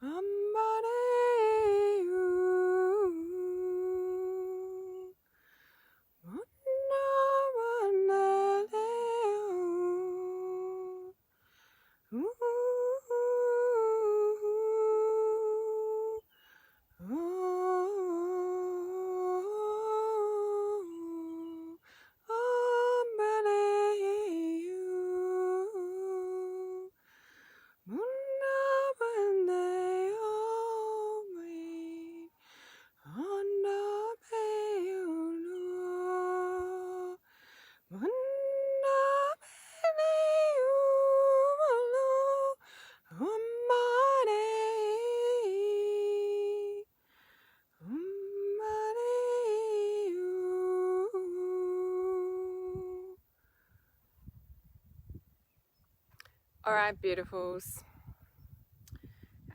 All right, beautifuls.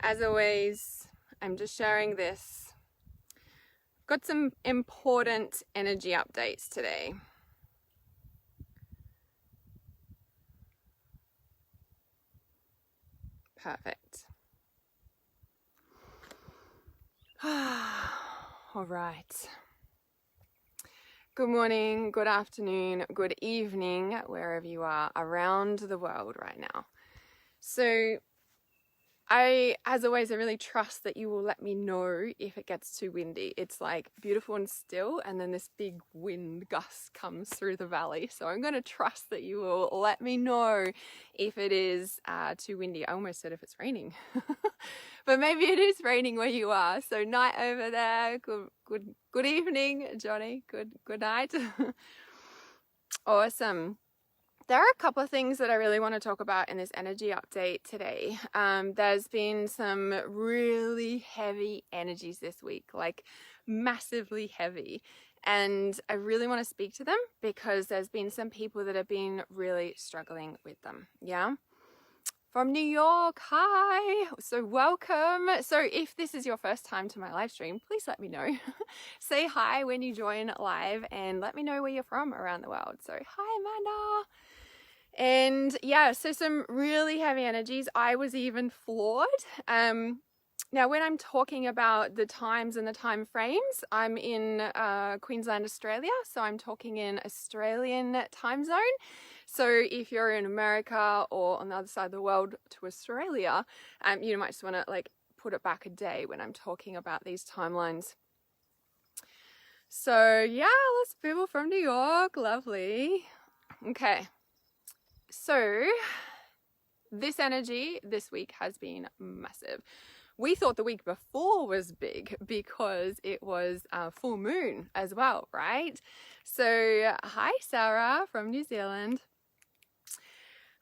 As always, I'm just sharing this. Got some important energy updates today. Perfect. All right. Good morning, good afternoon, good evening, wherever you are around the world right now. So as always, I really trust that you will let me know if it gets too windy. It's like beautiful and still, and then this big wind gust comes through the valley. So I'm going to trust that you will let me know if it is too windy. I almost said if it's raining, but maybe it is raining where you are. So night over there. Good evening, Johnny. Good night. Awesome. There are a couple of things that I really want to talk about in this energy update today. There's been some really heavy energies this week, like massively heavy. And I really want to speak to them because there's been some people that have been really struggling with them. Yeah. From New York, hi. So welcome. So if this is your first time to my live stream, please let me know. Say hi when you join live and let me know where you're from around the world. So hi, Amanda. And yeah, so some really heavy energies. I was even floored. Now, when I'm talking about the times and the time frames, I'm in Queensland, Australia. So I'm talking in Australian time zone. So if you're in America or on the other side of the world to Australia, you might just want to like put it back a day when I'm talking about these timelines. So yeah, lots of people from New York. Lovely. Okay. So this energy this week has been massive. We thought the week before was big because it was a full moon as well, right? So hi, Sarah from New Zealand.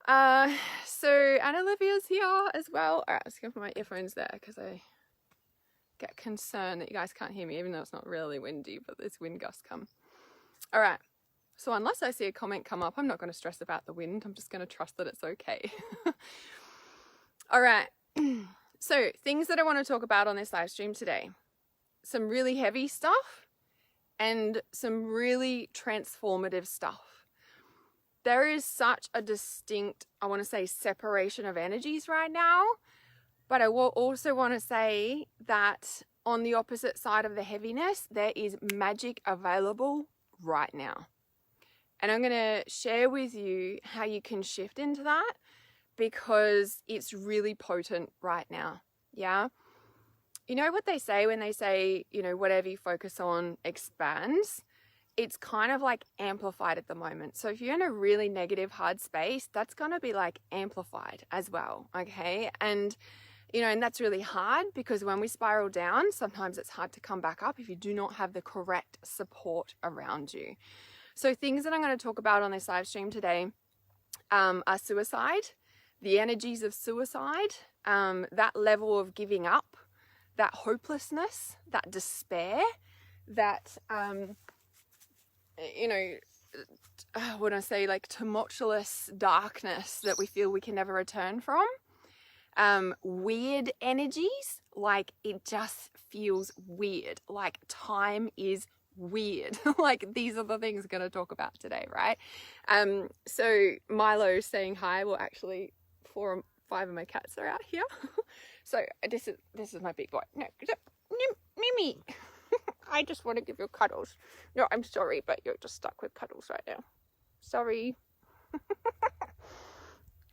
So Anna Olivia's here as well. All right, let's go for my earphones there because I get concerned that you guys can't hear me, even though it's not really windy, but this wind gust come. All right. So unless I see a comment come up, I'm not going to stress about the wind. I'm just going to trust that it's okay. All right. So things that I want to talk about on this live stream today. Some really heavy stuff and some really transformative stuff. There is such a distinct, I want to say, separation of energies right now. But I will also want to say that on the opposite side of the heaviness, there is magic available right now. And I'm going to share with you how you can shift into that because it's really potent right now. Yeah. You know what they say when they say, whatever you focus on expands? It's kind of like amplified at the moment. So if you're in a really negative, hard space, that's going to be like amplified as well. Okay. And, and that's really hard because when we spiral down, sometimes it's hard to come back up if you do not have the correct support around you. So things that I'm going to talk about on this live stream today are suicide, the energies of suicide, that level of giving up, that hopelessness, that despair, that, what I say, like tumultuous darkness that we feel we can never return from. Weird energies, like it just feels weird, like time is weird. Like these are the things we're going to talk about today, right? So Milo's saying hi. Well, actually 4 or 5 of my cats are out here. So this is my big boy. No, Mimi. I just want to give you cuddles. No, I'm sorry, but you're just stuck with cuddles right now. Sorry.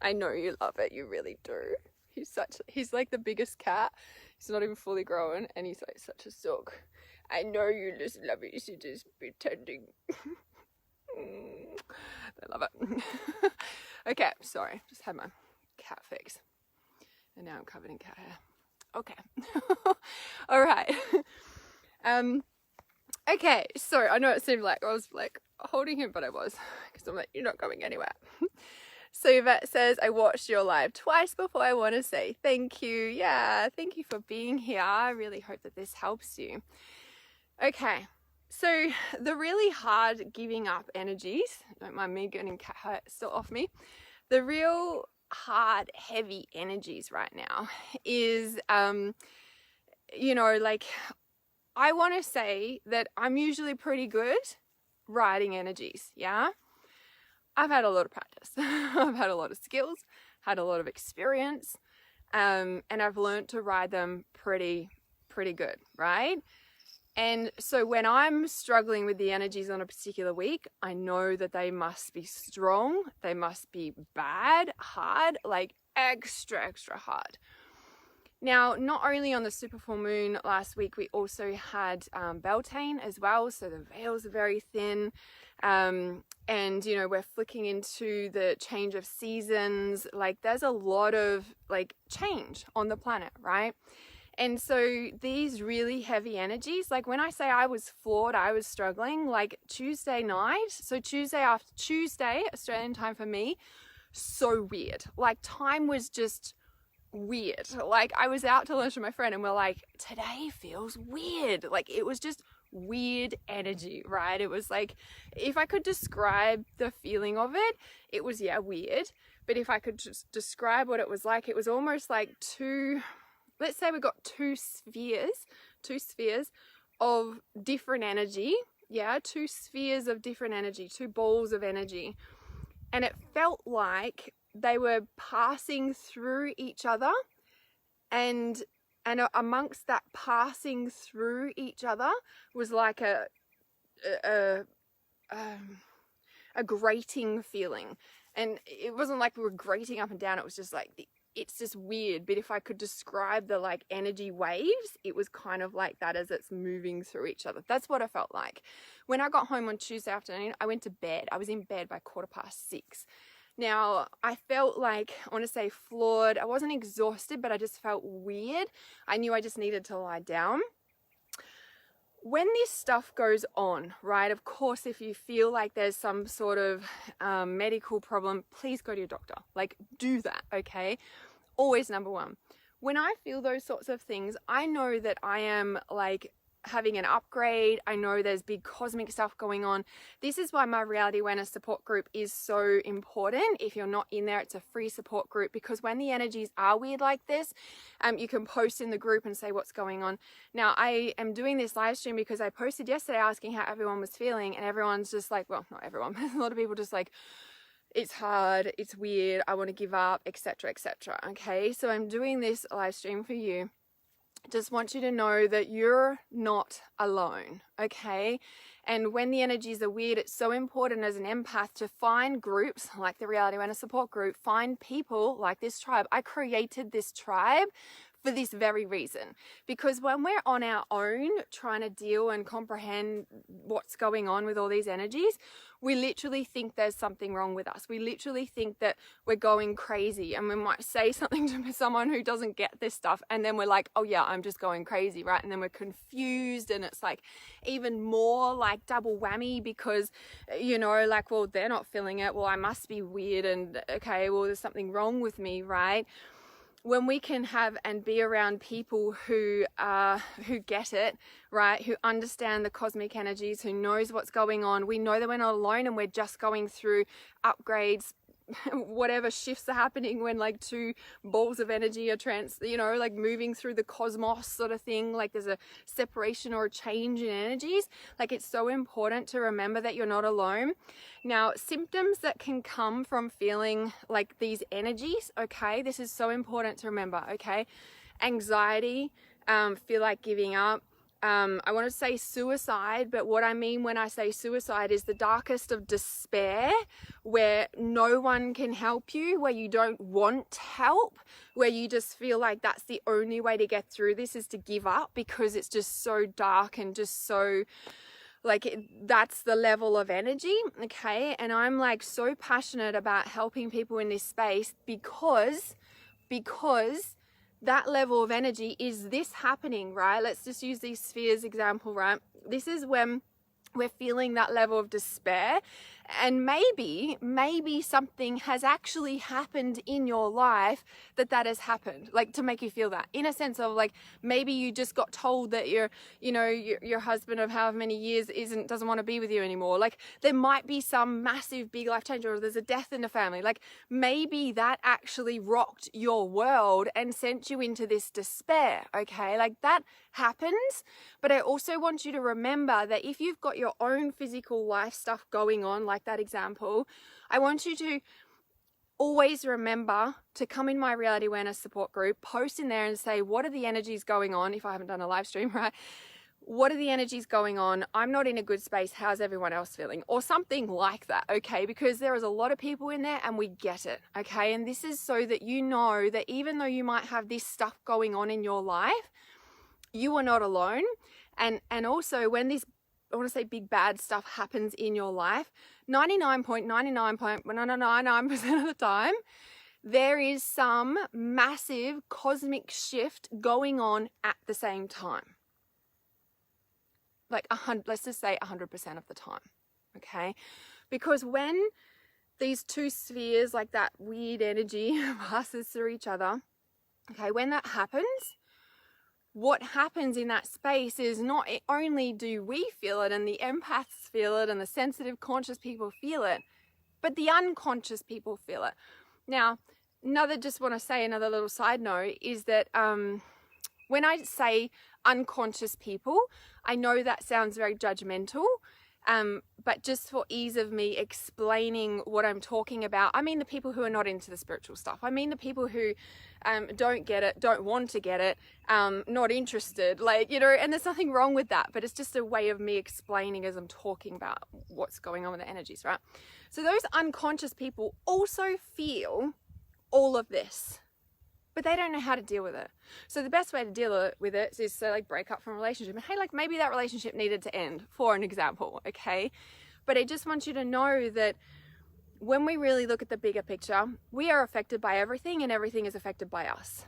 I know you love it. You really do. He's like the biggest cat. He's not even fully grown, and he's like such a sook. I know you just love it. You're just pretending. I love it. Okay, sorry. Just had my cat fix. And now I'm covered in cat hair. Okay. All right. Okay, so I know it seemed like I was like holding him, but I was, because I'm like, you're not going anywhere. So Yvette says, I watched your live twice before. I want to say thank you. Yeah, thank you for being here. I really hope that this helps you. Okay, so the really hard giving up energies, don't mind me getting cat hair still off me, the real hard, heavy energies right now is, you know, like, I want to say that I'm usually pretty good riding energies, yeah? I've had a lot of practice. I've had a lot of skills, had a lot of experience, and I've learned to ride them pretty good, right? And so when I'm struggling with the energies on a particular week, I know that they must be strong, they must be bad, hard, like extra hard. Now, not only on the super full moon last week, we also had Beltane as well, so the veils are very thin, and you know, we're flicking into the change of seasons. Like, there's a lot of like change on the planet, right? And so these really heavy energies, like when I say I was floored, I was struggling, like Tuesday night, so Tuesday Australian time for me, so weird. Like, time was just weird. Like, I was out to lunch with my friend and we're like, today feels weird. Like, it was just weird energy, right? It was like, if I could describe the feeling of it, it was, yeah, weird. But if I could just describe what it was like, it was almost like let's say we got two spheres of different energy. Yeah, two spheres of different energy, two balls of energy. And it felt like they were passing through each other, and amongst that passing through each other was like a grating feeling. And it wasn't like we were grating up and down, it was just like it's just weird. But if I could describe the like energy waves, it was kind of like that as it's moving through each other. That's what it felt like. When I got home on Tuesday afternoon, I went to bed. I was in bed by 6:15. Now, I felt like, I want to say floored. I wasn't exhausted, but I just felt weird. I knew I just needed to lie down. When this stuff goes on, right, of course, if you feel like there's some sort of medical problem, please go to your doctor. Like, do that, okay? Always number one. When I feel those sorts of things, I know that I am like having an upgrade. I know there's big cosmic stuff going on. This is why my reality awareness support group is so important. If you're not in there, it's a free support group, because when the energies are weird like this, you can post in the group and say what's going on. Now, I am doing this live stream because I posted yesterday asking how everyone was feeling, and everyone's just like, well, not everyone, a lot of people just like, it's hard, it's weird, I want to give up, etc., etc. Okay, so I'm doing this live stream for you. Just want you to know that you're not alone, okay? And when the energies are weird, it's so important as an empath to find groups like the Reality Awareness Support Group, find people like this tribe. I created this tribe for this very reason, because when we're on our own trying to deal and comprehend what's going on with all these energies, we literally think there's something wrong with us. We literally think that we're going crazy, and we might say something to someone who doesn't get this stuff, and then we're like, oh yeah, I'm just going crazy, right? And then we're confused, and it's like even more like double whammy, because, you know, like, well, they're not feeling it, well, I must be weird, and okay, well, there's something wrong with me, right? When we can have and be around people who get it, right, who understand the cosmic energies, who knows what's going on, we know that we're not alone, and we're just going through upgrades, whatever shifts are happening when like two balls of energy are like moving through the cosmos sort of thing, like there's a separation or a change in energies. Like, it's so important to remember that you're not alone. Now, symptoms that can come from feeling like these energies, okay, this is so important to remember, okay? anxiety, feel like giving up. I want to say suicide, but what I mean when I say suicide is the darkest of despair, where no one can help you, where you don't want help, where you just feel like that's the only way to get through this is to give up, because it's just so dark and just so like that's the level of energy. Okay. And I'm like so passionate about helping people in this space because that level of energy is this happening, right? Let's just use these spheres example, right? This is when we're feeling that level of despair, and maybe something has actually happened in your life that has happened, like to make you feel that, in a sense of like maybe you just got told that your husband of however many years doesn't want to be with you anymore. Like there might be some massive big life change, or there's a death in the family. Like maybe that actually rocked your world and sent you into this despair. Okay, like that happens. But I also want you to remember that if you've got your own physical life stuff going on, like that example, I want you to always remember to come in my reality awareness support group, post in there and say, what are the energies going on? If I haven't done a live stream, right? What are the energies going on? I'm not in a good space. How's everyone else feeling? Or something like that, okay? Because there is a lot of people in there and we get it, okay? And this is so that you know that even though you might have this stuff going on in your life, you are not alone. And also when this, I want to say big bad stuff happens in your life, 99.99% of the time, there is some massive cosmic shift going on at the same time. Like let's just say 100% of the time, okay? Because when these two spheres, like that weird energy passes through each other, okay, when that happens, what happens in that space is not only do we feel it and the empaths feel it and the sensitive conscious people feel it, but the unconscious people feel it. Now, another little side note is that when I say unconscious people, I know that sounds very judgmental, but just for ease of me explaining what I'm talking about, I mean the people who are not into the spiritual stuff. I mean the people who don't get it, don't want to get it, not interested, and there's nothing wrong with that, but it's just a way of me explaining as I'm talking about what's going on with the energies, right? So those unconscious people also feel all of this, but they don't know how to deal with it. So the best way to deal with it is to break up from a relationship. And hey, maybe that relationship needed to end, for an example, okay? But I just want you to know that when we really look at the bigger picture, we are affected by everything and everything is affected by us.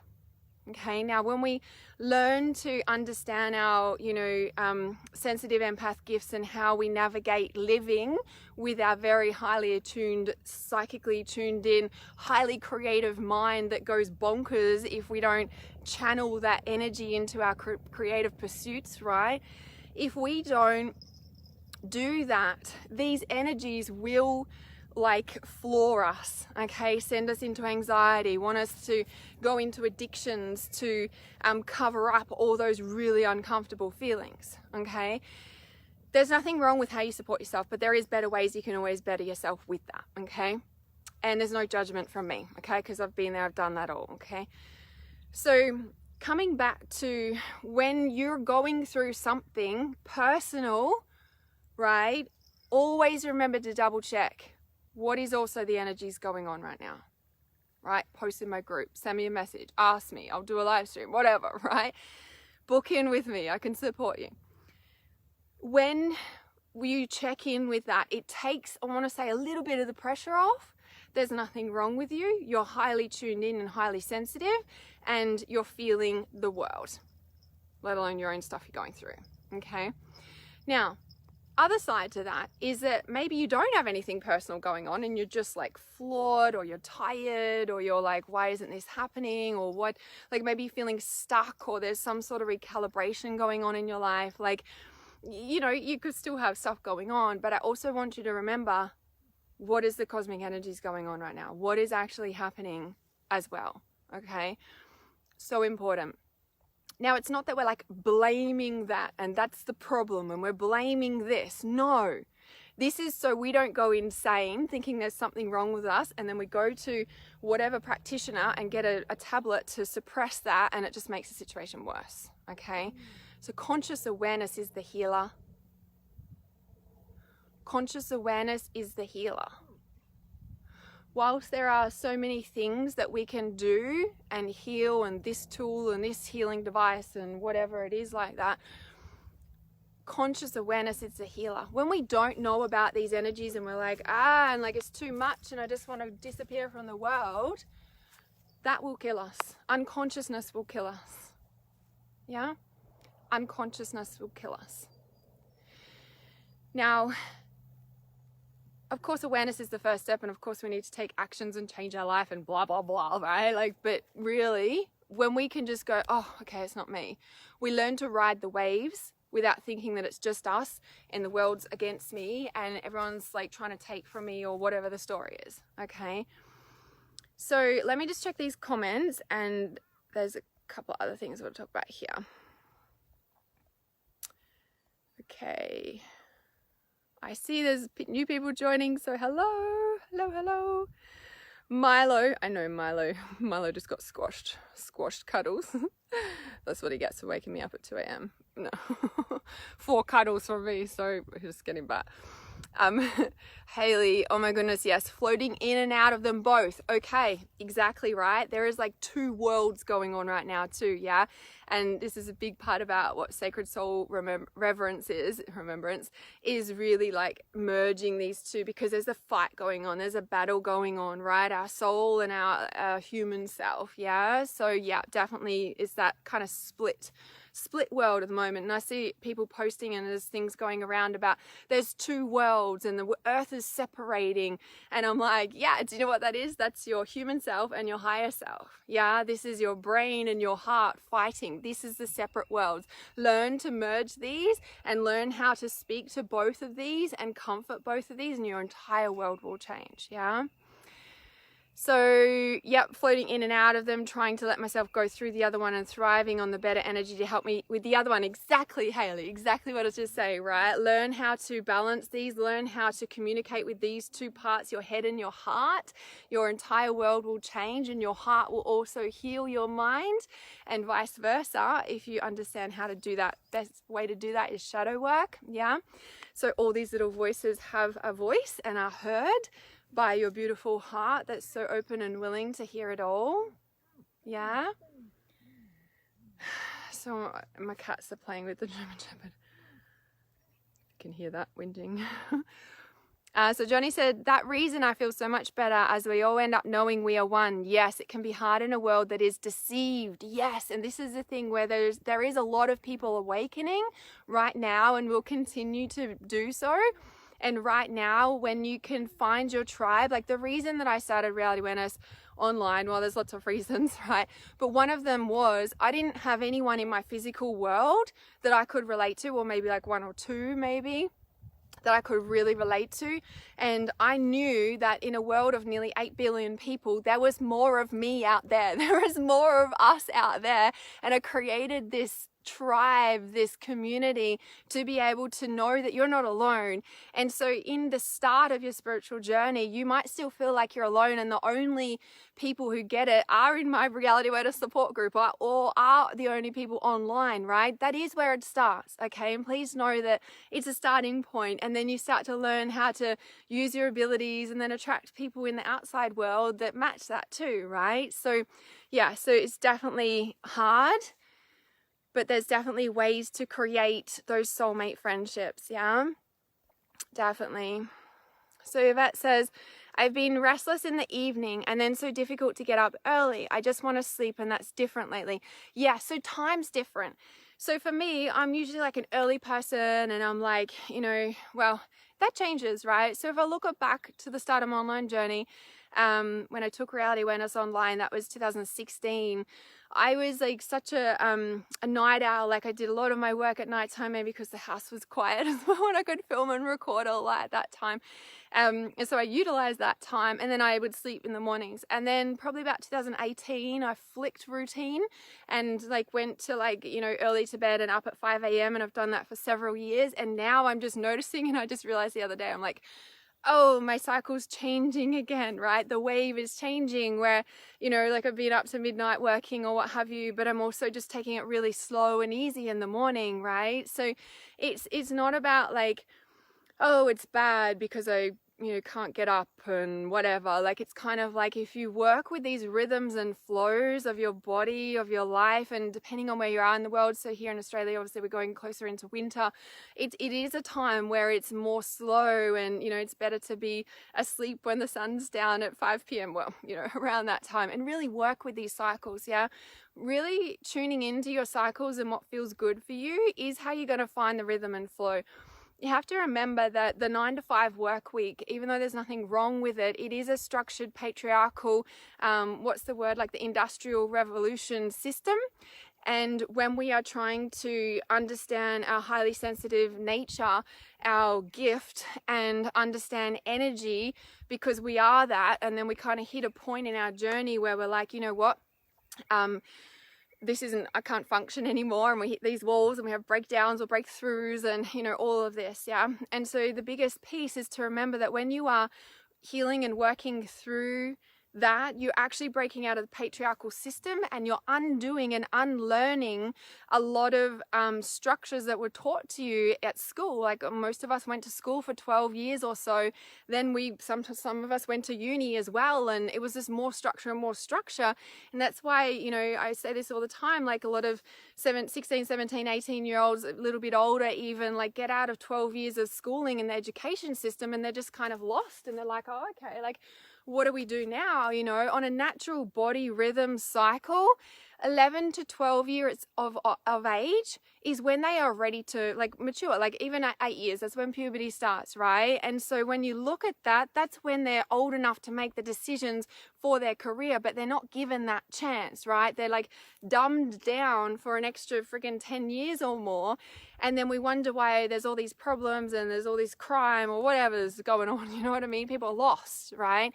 Okay, now when we learn to understand our, sensitive empath gifts and how we navigate living with our very highly attuned, psychically tuned in, highly creative mind that goes bonkers if we don't channel that energy into our creative pursuits, right? If we don't do that, these energies will floor us, okay, send us into anxiety, want us to go into addictions to cover up all those really uncomfortable feelings, okay? There's nothing wrong with how you support yourself, but there is better ways you can always better yourself with that, okay? And there's no judgment from me, okay, because I've been there, I've done that all, okay? So coming back to when you're going through something personal, right, always remember to double check what is also the energies going on right now, right? Post in my group, send me a message, ask me, I'll do a live stream, whatever, right? Book in with me, I can support you. When you check in with that, it takes, I want to say, a little bit of the pressure off. There's nothing wrong with you. You're highly tuned in and highly sensitive, and you're feeling the world, let alone your own stuff you're going through, okay? Now, other side to that is that maybe you don't have anything personal going on and you're just flawed, or you're tired, or you're why isn't this happening, or what, maybe you're feeling stuck, or there's some sort of recalibration going on in your life. You could still have stuff going on, but I also want you to remember, what is the cosmic energies going on right now? What is actually happening as well, okay? So important. Now, it's not that we're blaming that and that's the problem and we're blaming this. No, This is so we don't go insane thinking there's something wrong with us, and then we go to whatever practitioner and get a tablet to suppress that, and it just makes the situation worse, okay? So conscious awareness is the healer. Conscious awareness is the healer. Whilst there are so many things that we can do and heal, and this tool and this healing device and whatever it is like that, conscious awareness is the healer. When we don't know about these energies and we're like, and like it's too much and I just want to disappear from the world, that will kill us. Unconsciousness will kill us. Yeah? Unconsciousness will kill us. Now, of course, awareness is the first step, and of course we need to take actions and change our life and blah, blah, blah, right? Like, but really, when we can just go, oh, okay, it's not me. We learn to ride the waves without thinking that it's just us and the world's against me and everyone's like trying to take from me or whatever the story is, okay? So let me just check these comments, and there's a couple other things I want to talk about here. Okay. I see there's new people joining, so hello, hello, hello. Milo, I know Milo just got squashed cuddles. That's what he gets for waking me up at 2 a.m. No, 4 cuddles from me, so just getting back. Haley, oh my goodness, yes, floating in and out of them both. Okay, exactly right. There is like 2 worlds going on right now too, yeah? And this is a big part about what Sacred Soul Remembrance is really like merging these two, because there's a fight going on, there's a battle going on, right? Our soul and our human self, yeah? So yeah, definitely is that kind of split world at the moment. And I see people posting, and there's things going around about there's 2 worlds and the earth is separating, and I'm like, yeah, do you know what that is? That's your human self and your higher self. Yeah, this is your brain and your heart fighting. This is the separate worlds. Learn to merge these and learn how to speak to both of these and comfort both of these, and your entire world will change. Yeah. So, yep, floating in and out of them, trying to let myself go through the other one and thriving on the better energy to help me with the other one. Exactly, Haley, exactly what I was just saying, right? Learn how to balance these, learn how to communicate with these 2 parts, your head and your heart. Your entire world will change, and your heart will also heal your mind, and vice versa. If you understand how to do that, best way to do that is shadow work, yeah? So all these little voices have a voice and are heard by your beautiful heart that's so open and willing to hear it all. Yeah. So my cats are playing with the German Shepherd. You can hear that whinging. So Johnny said, that reason I feel so much better as we all end up knowing we are one. Yes, it can be hard in a world that is deceived. Yes, and this is the thing where there is a lot of people awakening right now, and will continue to do so. And right now, when you can find your tribe, like the reason that I started Reality Awareness online, well, there's lots of reasons, right? But one of them was I didn't have anyone in my physical world that I could relate to, or maybe like 1 or 2 maybe, that I could really relate to. And I knew that in a world of nearly 8 billion people, there was more of me out there. There was more of us out there. And I created this tribe, this community, to be able to know that you're not alone. And so in the start of your spiritual journey, you might still feel like you're alone, and the only people who get it are in my Reality Awareness support group, or are the only people online, right? That is where it starts, okay? And please know that it's a starting point, and then you start to learn how to use your abilities and then attract people in the outside world that match that too, right? So yeah, so it's definitely hard, but there's definitely ways to create those soulmate friendships, yeah? Definitely. So Yvette says, I've been restless in the evening and then so difficult to get up early. I just want to sleep, and that's different lately. Yeah, so time's different. So for me, I'm usually like an early person, and I'm like, well, that changes, right? So if I look back to the start of my online journey, when I took Reality Awareness online. That was 2016. I was like such a night owl. Like I did a lot of my work at nighttime, maybe because the house was quiet as well, and I could film and record a lot at that time. And so I utilized that time, and then I would sleep in the mornings. And then probably about 2018, I flicked routine and like went to like, you know, early to bed and up at 5 a.m. And I've done that for several years. And now I'm just noticing, and I just realized the other day, I'm like, oh, my cycle's changing again, right? The wave is changing where, you know, like I've been up to midnight working or what have you, but I'm also just taking it really slow and easy in the morning, right? So it's not about like, oh, it's bad because I, you know, can't get up and whatever. Like it's kind of like if you work with these rhythms and flows of your body, of your life, and depending on where you are in the world. So here in Australia, obviously we're going closer into winter. It is a time where it's more slow, and, you know, it's better to be asleep when the sun's down at 5 p.m. Well, you know, around that time, and really work with these cycles. Yeah. Really tuning into your cycles and what feels good for you is how you're going to find the rhythm and flow. You have to remember that the 9-to-5 work week, even though there's nothing wrong with it, it is a structured patriarchal, like the industrial revolution system. And when we are trying to understand our highly sensitive nature, our gift, and understand energy, because we are that, and then we kind of hit a point in our journey where we're like, you know what, I can't function anymore, and we hit these walls and we have breakdowns or breakthroughs and, you know, all of this. Yeah. And so the biggest piece is to remember that when you are healing and working through that, you're actually breaking out of the patriarchal system, and you're undoing and unlearning a lot of structures that were taught to you at school. Like most of us went to school for 12 years or so. Then some of us went to uni as well, and it was just more structure and more structure. And that's why, you know, I say this all the time, like a lot of 16, 17, 18-year-olds, a little bit older even, like get out of 12 years of schooling in the education system, and they're just kind of lost, and they're like, oh, okay, like what do we do now? You know, on a natural body rhythm cycle, 11 to 12 years of age is when they are ready to like mature. Like even at 8 years, that's when puberty starts, right? And so when you look at that, that's when they're old enough to make the decisions for their career, but they're not given that chance, right? They're like dumbed down for an extra friggin' 10 years or more. And then we wonder why there's all these problems and there's all this crime or whatever's going on. You know what I mean? People are lost, right?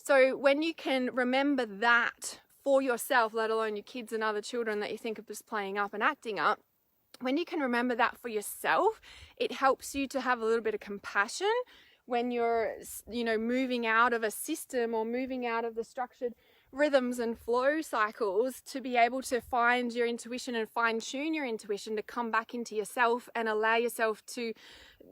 So when you can remember that for yourself, let alone your kids and other children that you think of just playing up and acting up, when you can remember that for yourself, it helps you to have a little bit of compassion when you're, you know, moving out of a system or moving out of the structured rhythms and flow cycles, to be able to find your intuition and fine tune your intuition to come back into yourself and allow yourself to,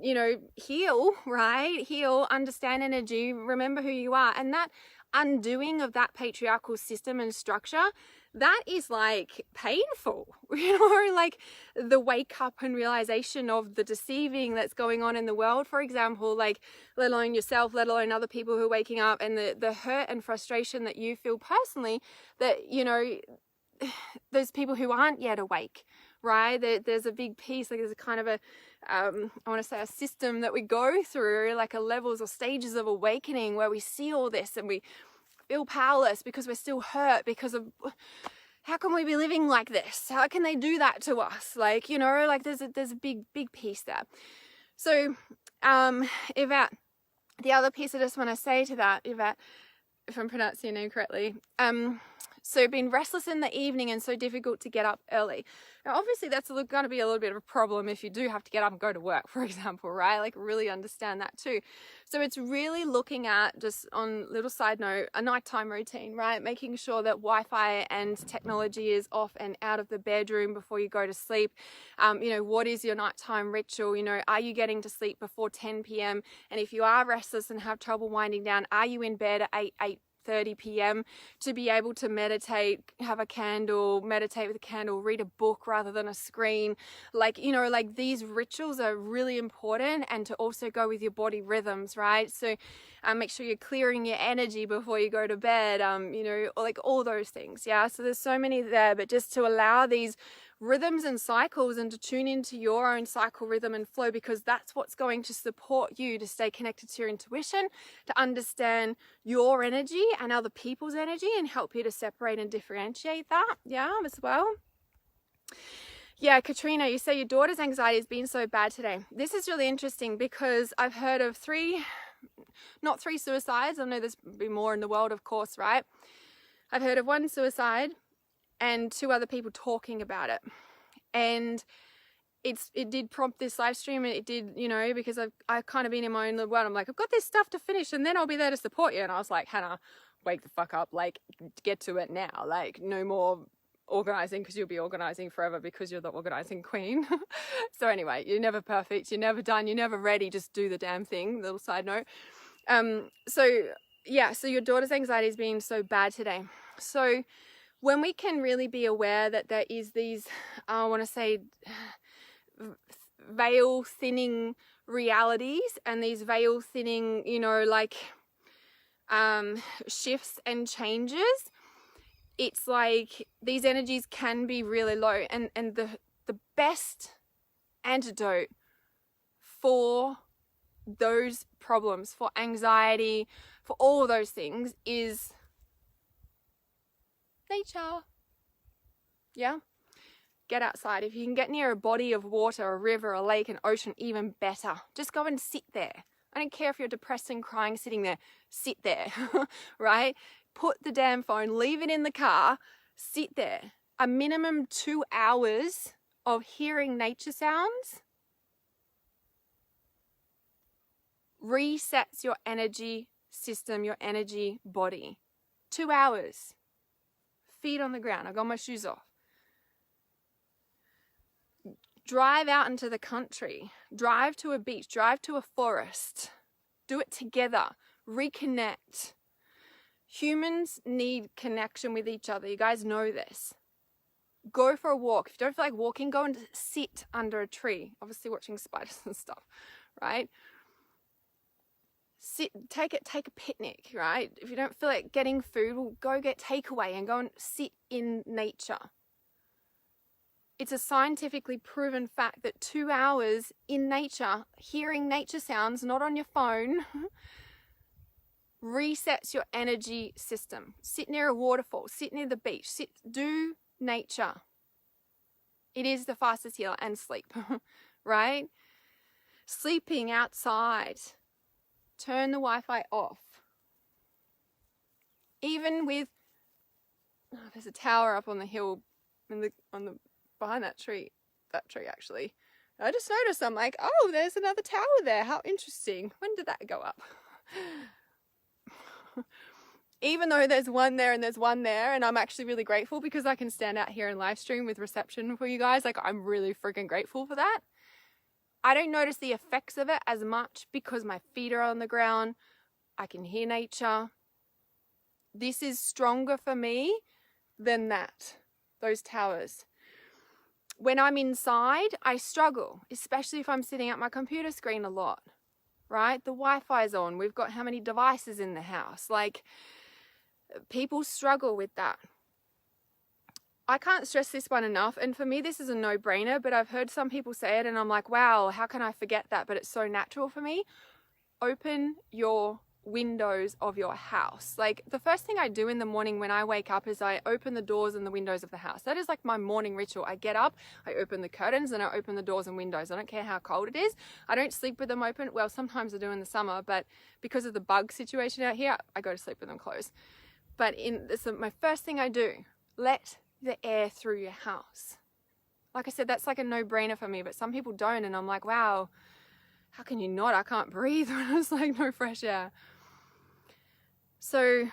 you know, heal, right? Heal, understand energy, remember who you are. And that undoing of that patriarchal system and structure, that is like painful, you know, like the wake up and realization of the deceiving that's going on in the world, for example, like let alone yourself, let alone other people who are waking up, and the hurt and frustration that you feel personally, that, you know, those people who aren't yet awake, right? There's a big piece, like there's a kind of a, I want to say a system that we go through, like a levels or stages of awakening where we see all this and we feel powerless because we're still hurt because of, how can we be living like this? How can they do that to us? Like, you know, like there's a big piece there. So, Yvette, the other piece I just want to say to that, Yvette, if I'm pronouncing your name correctly, so being restless in the evening and so difficult to get up early. Now, obviously that's going to be a little bit of a problem if you do have to get up and go to work, for example, right? Like really understand that too. So it's really looking at, just on little side note, a nighttime routine, right? Making sure that Wi-Fi and technology is off and out of the bedroom before you go to sleep. You know, what is your nighttime ritual? You know, are you getting to sleep before 10 p.m.? And if you are restless and have trouble winding down, are you in bed at 8:30 p.m. to be able to meditate, have a candle, meditate with a candle, read a book rather than a screen? Like, you know, like these rituals are really important, and to also go with your body rhythms, right? So make sure you're clearing your energy before you go to bed, you know, like all those things. Yeah. So there's so many there, but just to allow these rhythms and cycles and to tune into your own cycle, rhythm and flow, because that's what's going to support you to stay connected to your intuition, to understand your energy and other people's energy and help you to separate and differentiate that, as well. Yeah, Katrina, you say your daughter's anxiety has been so bad today. This is really interesting because I've heard of not three suicides. I know there's been more in the world, of course, right? I've heard of one suicide and 2 other people talking about it. And it did prompt this live stream, and it did, because I've kind of been in my own little world. I'm like, I've got this stuff to finish and then I'll be there to support you. And I was like, Hannah, wake the fuck up, like, get to it now. Like, no more organizing, because you'll be organizing forever because you're the organizing queen. So anyway, you're never perfect, you're never done, you're never ready, just do the damn thing. Little side note. So your daughter's anxiety is being so bad today. So when we can really be aware that there is these, I want to say, veil thinning realities, and these veil thinning, shifts and changes, it's like these energies can be really low, and the best antidote for those problems, for anxiety, for all of those things, is nature. Yeah? Get outside. If you can get near a body of water, a river, a lake, an ocean, even better. Just go and sit there. I don't care if you're depressed and crying sitting there. Sit there, right? Put the damn phone, leave it in the car, sit there. A minimum 2 hours of hearing nature sounds resets your energy system, your energy body. 2 hours. Feet on the ground. I got my shoes off. Drive out into the country. Drive to a beach. Drive to a forest. Do it together. Reconnect. Humans need connection with each other. You guys know this. Go for a walk. If you don't feel like walking, go and sit under a tree. Obviously watching spiders and stuff, right? Sit, take a picnic, right? If you don't feel like getting food, well, go get takeaway and go and sit in nature. It's a scientifically proven fact that 2 hours in nature, hearing nature sounds, not on your phone, resets your energy system. Sit near a waterfall, sit near the beach, do nature. It is the fastest healer, and sleep, right? Sleeping outside. Turn the Wi-Fi off. Even with, there's a tower up on the hill, behind that tree actually. I just noticed, I'm like, oh, there's another tower there. How interesting. When did that go up? Even though there's one there and there's one there, and I'm actually really grateful because I can stand out here and live stream with reception for you guys. Like, I'm really freaking grateful for that. I don't notice the effects of it as much because my feet are on the ground. I can hear nature. This is stronger for me than those towers. When I'm inside, I struggle, especially if I'm sitting at my computer screen a lot, right? The Wi-Fi's on. We've got how many devices in the house? Like, people struggle with that. I can't stress this one enough. And for me, this is a no-brainer, but I've heard some people say it and I'm like, wow, how can I forget that? But it's so natural for me. Open your windows of your house. Like, the first thing I do in the morning when I wake up is I open the doors and the windows of the house. That is like my morning ritual. I get up, I open the curtains, and I open the doors and windows. I don't care how cold it is. I don't sleep with them open. Well, sometimes I do in the summer, but because of the bug situation out here, I go to sleep with them closed. But my first thing I do, let the air through your house. Like I said, that's like a no-brainer for me, but some people don't, and I'm like, wow, how can you not? I can't breathe when it's like no fresh air. So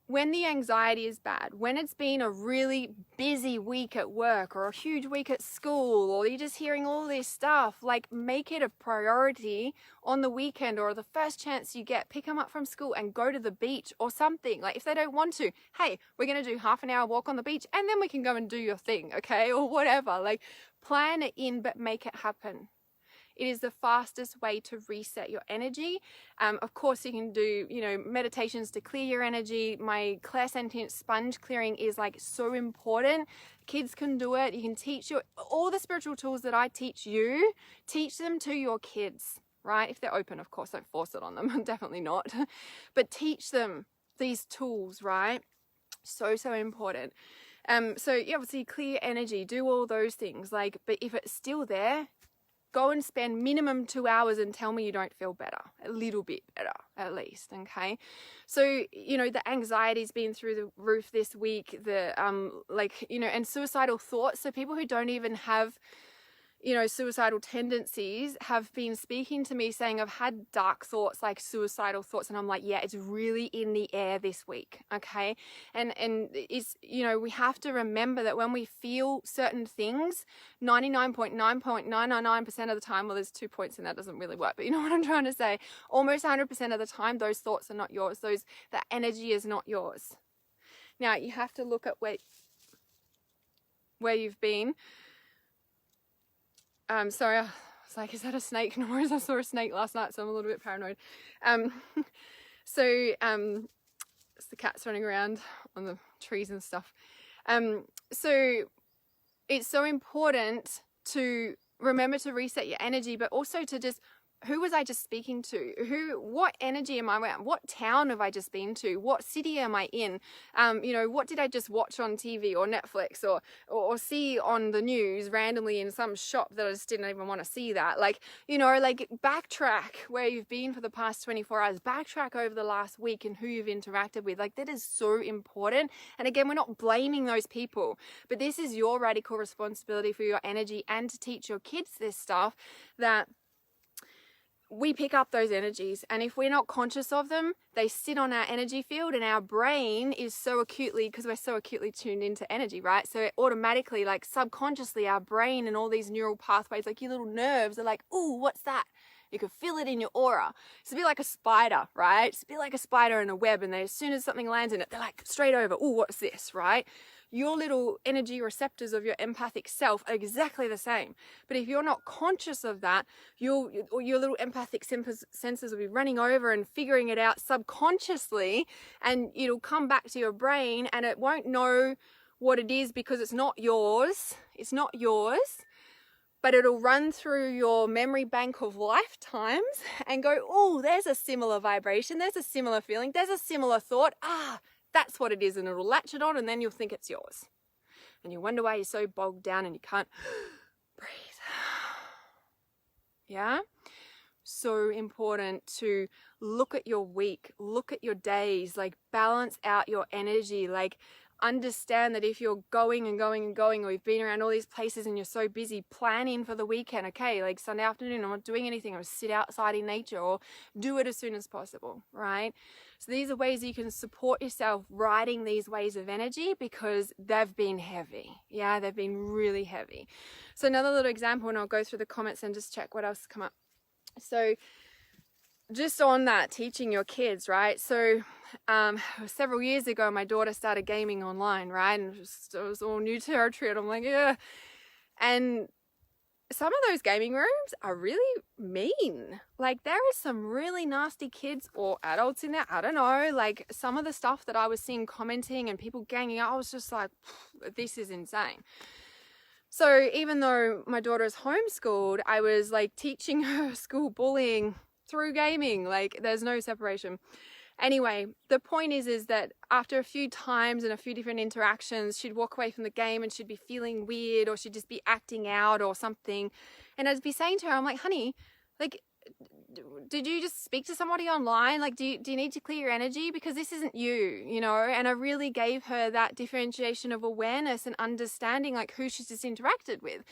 when the anxiety is bad, when it's been a really busy week at work or a huge week at school, or you're just hearing all this stuff, like, make it a priority on the weekend or the first chance you get. Pick them up from school and go to the beach or something. Like, if they don't want to, hey, we're going to do half an hour walk on the beach and then we can go and do your thing, okay? Or whatever. Like, plan it in, but make it happen. It is the fastest way to reset your energy. Of course, you can do, meditations to clear your energy. My clairsentient sponge clearing is like so important. Kids can do it. You can teach all the spiritual tools that I teach you, teach them to your kids, right? If they're open, of course, don't force it on them. Definitely not. But teach them these tools, right? So important. So yeah, obviously clear energy, do all those things. But if it's still there, go and spend minimum 2 hours and tell me you don't feel better, a little bit better at least. Okay. So, the anxiety's been through the roof this week, and suicidal thoughts. So people who don't even have, suicidal tendencies have been speaking to me saying, I've had dark thoughts, like suicidal thoughts. And I'm like, yeah, it's really in the air this week. Okay. And it's, we have to remember that when we feel certain things, 99.999% of the time, well, there's 2 points and that doesn't really work, but you know what I'm trying to say? Almost 100% of the time, those thoughts are not yours. That energy is not yours. Now you have to look at where you've been. Sorry, I was like, is that a snake noise? I saw a snake last night, so I'm a little bit paranoid. It's the cats running around on the trees and stuff. So it's so important to remember to reset your energy, but also to just, who was I just speaking to? What energy am I around? What town have I just been to? What city am I in? What did I just watch on TV or Netflix or see on the news randomly in some shop that I just didn't even want to see that? Backtrack where you've been for the past 24 hours, backtrack over the last week and who you've interacted with. That is so important. And again, we're not blaming those people, but this is your radical responsibility for your energy and to teach your kids this stuff, that we pick up those energies, and if we're not conscious of them, they sit on our energy field, and our brain is so acutely, because we're so acutely tuned into energy, right? So automatically, subconsciously, our brain and all these neural pathways, your little nerves are like, ooh, what's that? You can feel it in your aura. It's a bit like a spider, right? It's a bit like a spider in a web, and as soon as something lands in it, they're like straight over, ooh, what's this, right? Your little energy receptors of your empathic self are exactly the same. But if you're not conscious of that, your little empathic sensors will be running over and figuring it out subconsciously, and it'll come back to your brain and it won't know what it is because it's not yours. It's not yours. But it'll run through your memory bank of lifetimes and go, oh, there's a similar vibration. There's a similar feeling. There's a similar thought. That's what it is, and it'll latch it on, and then you'll think it's yours. And you wonder why you're so bogged down and you can't breathe. Yeah? So important to look at your week, look at your days, balance out your energy, understand that if you're going and going and going, or you've been around all these places and you're so busy, plan in for the weekend. Okay, Sunday afternoon, I'm not doing anything. I'm going to sit outside in nature, or do it as soon as possible, right? So these are ways you can support yourself riding these waves of energy, because they've been heavy. Yeah, they've been really heavy. So another little example, and I'll go through the comments and just check what else has come up. So just on that, teaching your kids, right? So several years ago, my daughter started gaming online, right? And it was all new territory, and I'm like, yeah. And some of those gaming rooms are really mean. There is some really nasty kids or adults in there. I don't know. Some of the stuff that I was seeing commenting and people ganging up, I was just like, this is insane. So even though my daughter is homeschooled, I was teaching her school bullying through gaming. There's no separation. Anyway, the point is that after a few times and a few different interactions, she'd walk away from the game and she'd be feeling weird, or she'd just be acting out or something. And I'd be saying to her, I'm like, honey, did you just speak to somebody online? Do you need to clear your energy? Because this isn't you, And I really gave her that differentiation of awareness and understanding, who she's just interacted with.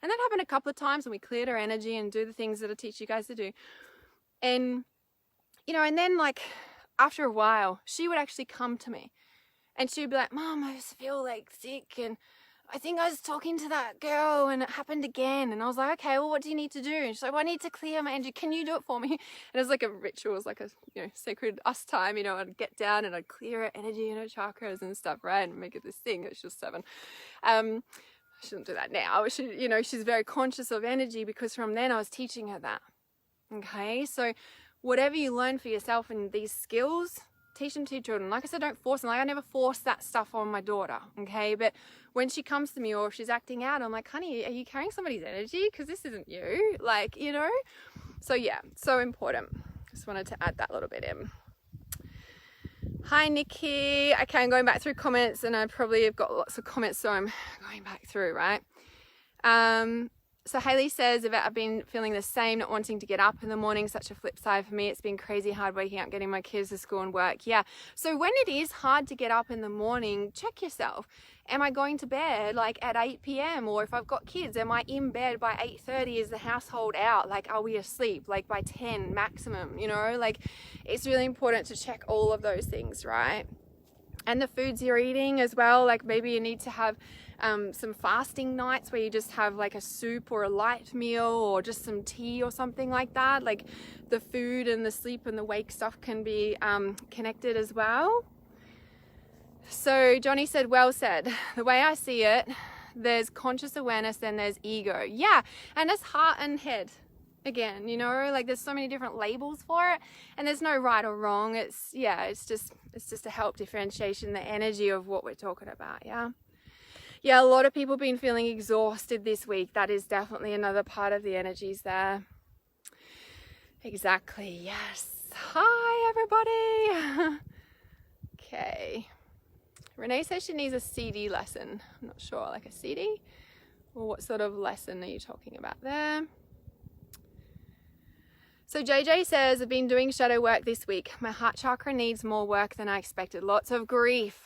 And that happened a couple of times, and we cleared her energy and do the things that I teach you guys to do. And, and then after a while, she would actually come to me and she'd be like, Mom, I just feel sick, and I think I was talking to that girl and it happened again. And I was like, okay, well, what do you need to do? And she's like, well, I need to clear my energy. Can you do it for me? And it was a ritual. It was a, sacred us time, I'd get down and I'd clear her energy and her chakras and stuff, right? And make it this thing. It's just 7. shouldn't do that now. She's very conscious of energy because from then I was teaching her that. Okay, so whatever you learn for yourself in these skills, teach them to your children. Like I said, don't force them. Like I never force that stuff on my daughter, okay? But when she comes to me or if she's acting out, I'm like, honey, are you carrying somebody's energy? Because this isn't you. Like, So yeah, so important. Just wanted to add that little bit in. Hi, Nikki. Okay, I'm going back through comments and I probably have got lots of comments, so I'm going back through, right? So Haley says, I've been feeling the same, not wanting to get up in the morning, such a flip side for me. It's been crazy hard waking up, getting my kids to school and work. Yeah. So when it is hard to get up in the morning, check yourself. Am I going to bed like at 8 p.m.? Or if I've got kids, am I in bed by 8:30? Is the household out? Like, are we asleep? Like by 10 maximum, Like it's really important to check all of those things, right? And the foods you're eating as well. Like maybe you need to have some fasting nights where you just have like a soup or a light meal or just some tea or something like that. Like the food and the sleep and the wake stuff can be connected as well. So Johnny said, well said. The way I see it, there's conscious awareness, then there's ego. Yeah, and that's heart and head. Again, like there's so many different labels for it and there's no right or wrong. It's just to help differentiation, the energy of what we're talking about. Yeah, a lot of people have been feeling exhausted this week. That is definitely another part of the energies there. Exactly, yes. Hi, everybody. Okay. Renee says she needs a CD lesson. I'm not sure, like a CD? Or what sort of lesson are you talking about there? So JJ says, I've been doing shadow work this week. My heart chakra needs more work than I expected. Lots of grief.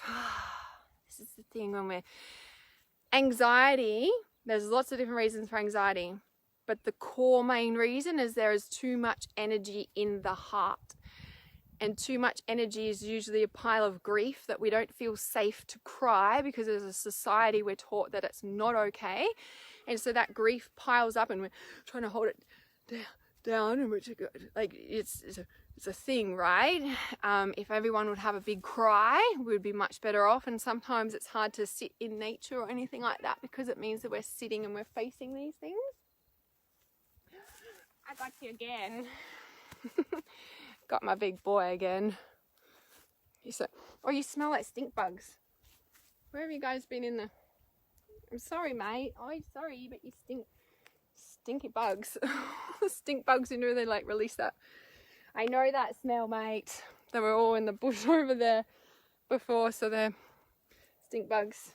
This is the thing when we're... Anxiety, there's lots of different reasons for anxiety, but the core main reason is there is too much energy in the heart. And too much energy is usually a pile of grief that we don't feel safe to cry because as a society we're taught that it's not okay. And so that grief piles up and we're trying to hold it down and like it's a thing, right? If everyone would have a big cry, we'd be much better off. And sometimes it's hard to sit in nature or anything like that because it means that we're sitting and we're facing these things. I got you again. Got my big boy again. You smell like stink bugs. Where have you guys been in the... I'm sorry, mate. Oh, sorry, but you stink. Stinky bugs. Stink bugs, they like release that. I know that smell, mate. They were all in the bush over there before, so they're stink bugs.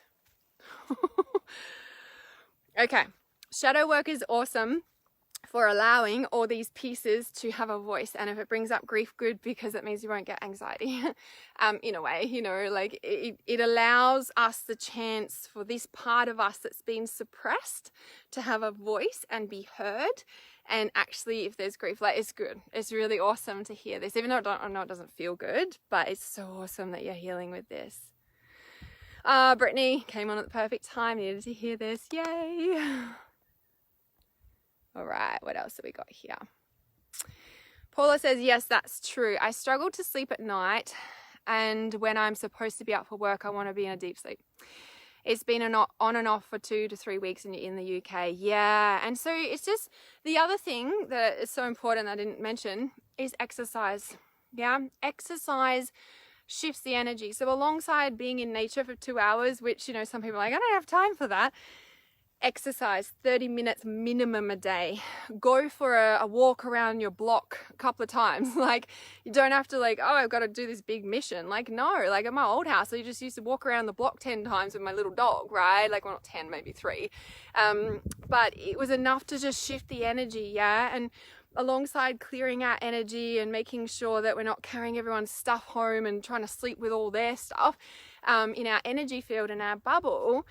Okay. Shadow work is awesome for allowing all these pieces to have a voice, and if it brings up grief, good, because it means you won't get anxiety. In a way, like it allows us the chance for this part of us that's been suppressed to have a voice and be heard. And actually, if there's grief, like, it's good. It's really awesome to hear this, even though I know it doesn't feel good, but it's so awesome that you're healing with this. Brittany came on at the perfect time, needed to hear this. Yay. All right, what else have we got here? Paula says, yes, that's true. I struggle to sleep at night, and when I'm supposed to be up for work, I want to be in a deep sleep. It's been on and off for 2 to 3 weeks in the UK. Yeah, and so it's just, the other thing that is so important that I didn't mention is exercise. Yeah, exercise shifts the energy. So alongside being in nature for 2 hours, which, some people are like, I don't have time for that. Exercise 30 minutes minimum a day. Go for a walk around your block a couple of times. Like, you don't have to I've got to do this big mission. No, at my old house, I just used to walk around the block 10 times with my little dog, right? Well, not 10, maybe 3. But it was enough to just shift the energy, yeah? And alongside clearing out energy and making sure that we're not carrying everyone's stuff home and trying to sleep with all their stuff, in our energy field, in our bubble,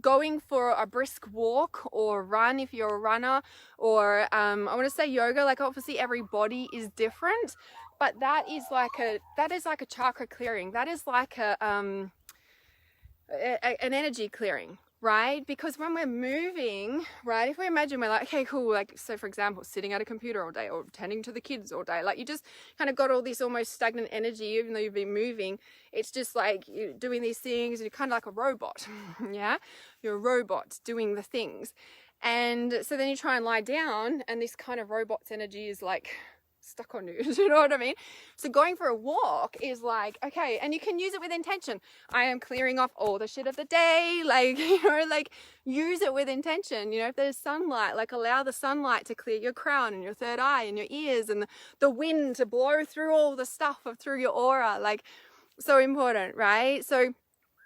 going for a brisk walk or run if you're a runner, or I want to say yoga. Obviously every body is different, but that is like a chakra clearing. That is like an energy clearing. right? Because when we're moving, right, if we imagine we're like, okay, cool, like, so for example, sitting at a computer all day or tending to the kids all day, like you just kind of got all this almost stagnant energy, even though you've been moving. It's just like you're doing these things, you're kind of like a robot. Yeah, you're a robot doing the things. And so then you try and lie down, and this kind of robot's energy is like stuck on you. You know what I mean? So going for a walk is like, okay, and you can use it with intention. I am clearing off all the shit of the day, like, you know, like use it with intention. You know, if there's sunlight, like allow the sunlight to clear your crown and your third eye and your ears, and the wind to blow through all the stuff through your aura. Like, so important, right? So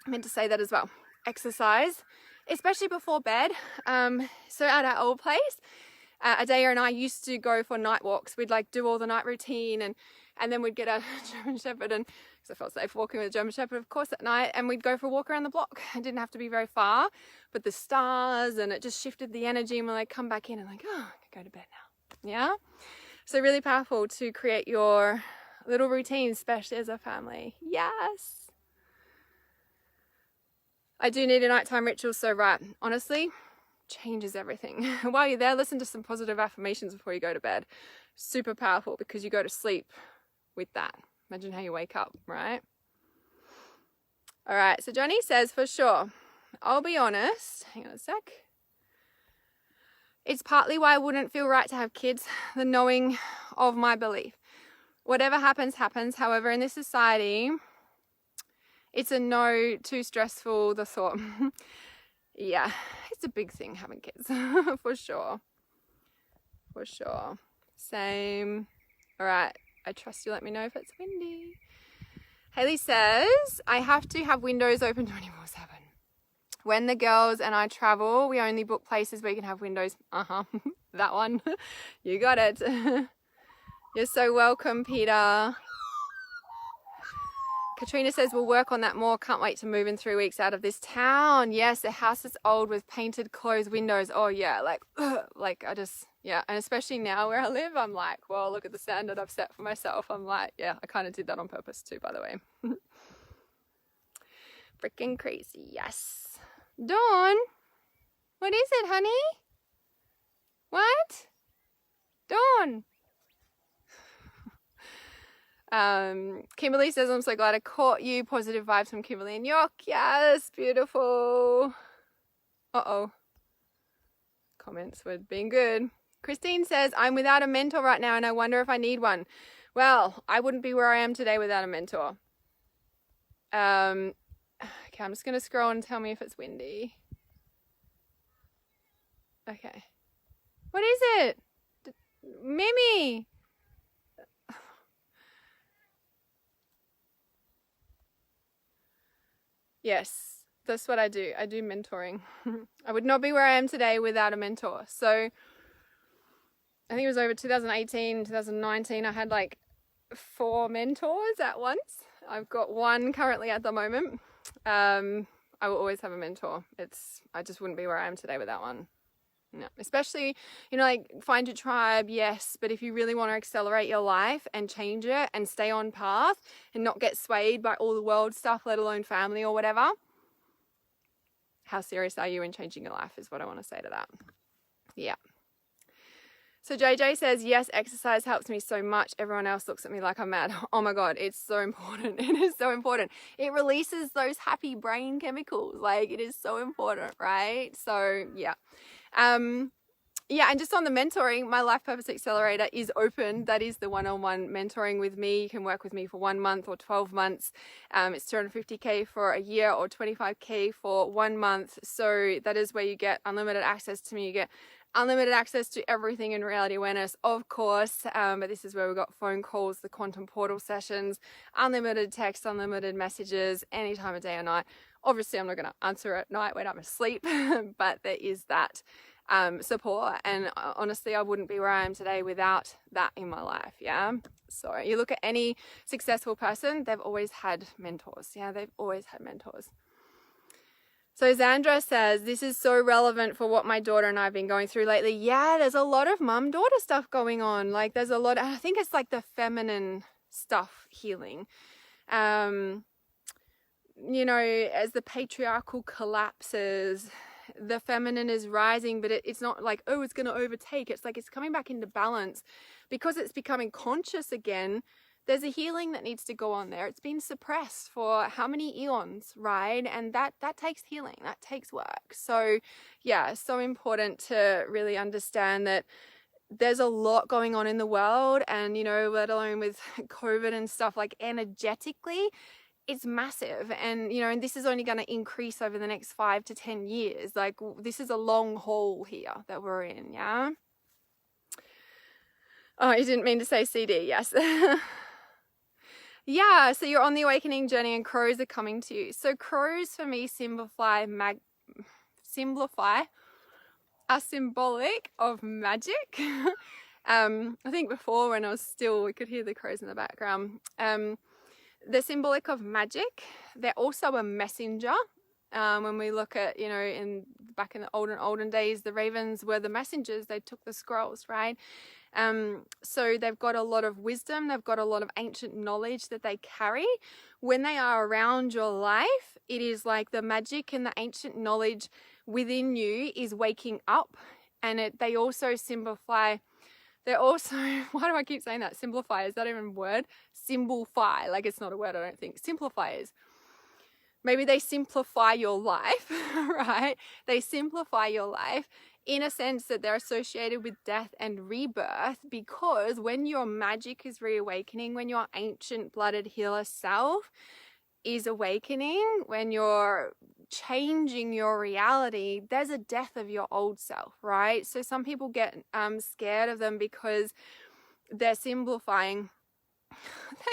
I meant to say that as well. Exercise, especially before bed. So at our old place, Adaya and I used to go for night walks. We'd like do all the night routine, and then we'd get a German Shepherd, and because I felt safe walking with a German Shepherd, of course, at night, and we'd go for a walk around the block. It didn't have to be very far, but the stars, and it just shifted the energy, and we're like, come back in, and like, oh, I can go to bed now. Yeah? So really powerful to create your little routine, especially as a family. Yes. I do need a nighttime ritual, so right, honestly, changes everything. While you're there, listen to some positive affirmations before you go to bed. Super powerful, because you go to sleep with that. Imagine how you wake up, right? All right, so Johnny says, for sure, I'll be honest, hang on a sec. It's partly why I wouldn't feel right to have kids, the knowing of my belief. Whatever happens, happens. However, in this society, it's a no, too stressful, the thought. Yeah, it's a big thing having kids, for sure. For sure. Same. All right, I trust you. Let me know if it's windy. Haley says, I have to have windows open 24/7. When the girls and I travel, we only book places where you can have windows. That one. You got it. You're so welcome, Peter. Katrina says, we'll work on that more. Can't wait to move in 3 weeks out of this town. Yes, the house is old with painted closed windows. Oh, yeah, like I just, yeah. And especially now where I live, I'm like, well, look at the standard I've set for myself. I'm like, yeah, I kind of did that on purpose too, by the way. Freaking crazy. Yes. Dawn, what is it, honey? What? Dawn. Kimberly says, I'm so glad I caught you. Positive vibes from Kimberly in York. Yes, beautiful. Uh-oh. Comments were being good. Christine says, I'm without a mentor right now and I wonder if I need one. Well, I wouldn't be where I am today without a mentor. Okay, I'm just going to scroll and tell me if it's windy. Okay. What is it? Mimi! Yes, that's what I do. I do mentoring. I would not be where I am today without a mentor. So I think it was over 2018, 2019. I had like 4 mentors at once. I've got 1 currently at the moment. I will always have a mentor. I just wouldn't be where I am today without one. No, especially, you know, like find your tribe, yes, but if you really want to accelerate your life and change it and stay on path and not get swayed by all the world stuff, let alone family or whatever, how serious are you in changing your life is what I want to say to that. Yeah. So JJ says, yes, exercise helps me so much. Everyone else looks at me like I'm mad. Oh my God, it's so important. It is so important. It releases those happy brain chemicals. Like, it is so important, right? So yeah. Yeah, and just on the mentoring, my Life Purpose Accelerator is open. That is the one-on-one mentoring with me. You can work with me for 1 month or 12 months. It's $250K for a year or $25K for 1 month. So that is where you get unlimited access to me. You get unlimited access to everything in reality awareness, of course, but this is where we've got phone calls, the quantum portal sessions, unlimited text, unlimited messages, any time of day or night. Obviously, I'm not going to answer at night when I'm asleep, but there is that support. And honestly, I wouldn't be where I am today without that in my life. Yeah. So you look at any successful person, they've always had mentors. Yeah, they've always had mentors. So Zandra says, this is so relevant for what my daughter and I have been going through lately. Yeah, there's a lot of mum-daughter stuff going on. Like, there's a lot, I think it's like the feminine stuff healing. you know, as the patriarchal collapses, the feminine is rising, but it's not like, oh, it's going to overtake. It's like it's coming back into balance because it's becoming conscious again. There's a healing that needs to go on there. It's been suppressed for how many eons, right? And that takes healing, that takes work. So yeah, so important to really understand that there's a lot going on in the world, and, you know, let alone with COVID and stuff, like energetically, it's massive. And, you know, and this is only going to increase over the next 5 to 10 years. Like, this is a long haul here that we're in, yeah? Oh, you didn't mean to say CD, yes. Yeah, so you're on the awakening journey and crows are coming to you. So crows for me simplify are symbolic of magic. I think before when I was still, we could hear the crows in the background. They're symbolic of magic. They're also a messenger. When we look at, you know, back in the olden days, the ravens were the messengers. They took the scrolls, right? So they've got a lot of wisdom. They've got a lot of ancient knowledge that they carry. When they are around your life, it is like the magic and the ancient knowledge within you is waking up. And they also simplify. They're also, why do I keep saying that? Simplify, is that even a word? Simplify, like it's not a word, I don't think. Simplifiers. Maybe they simplify your life, right? They simplify your life in a sense that they're associated with death and rebirth, because when your magic is reawakening, when your ancient blooded healer self is awakening, when you're changing your reality, there's a death of your old self, right? So some people get scared of them because they're simplifying.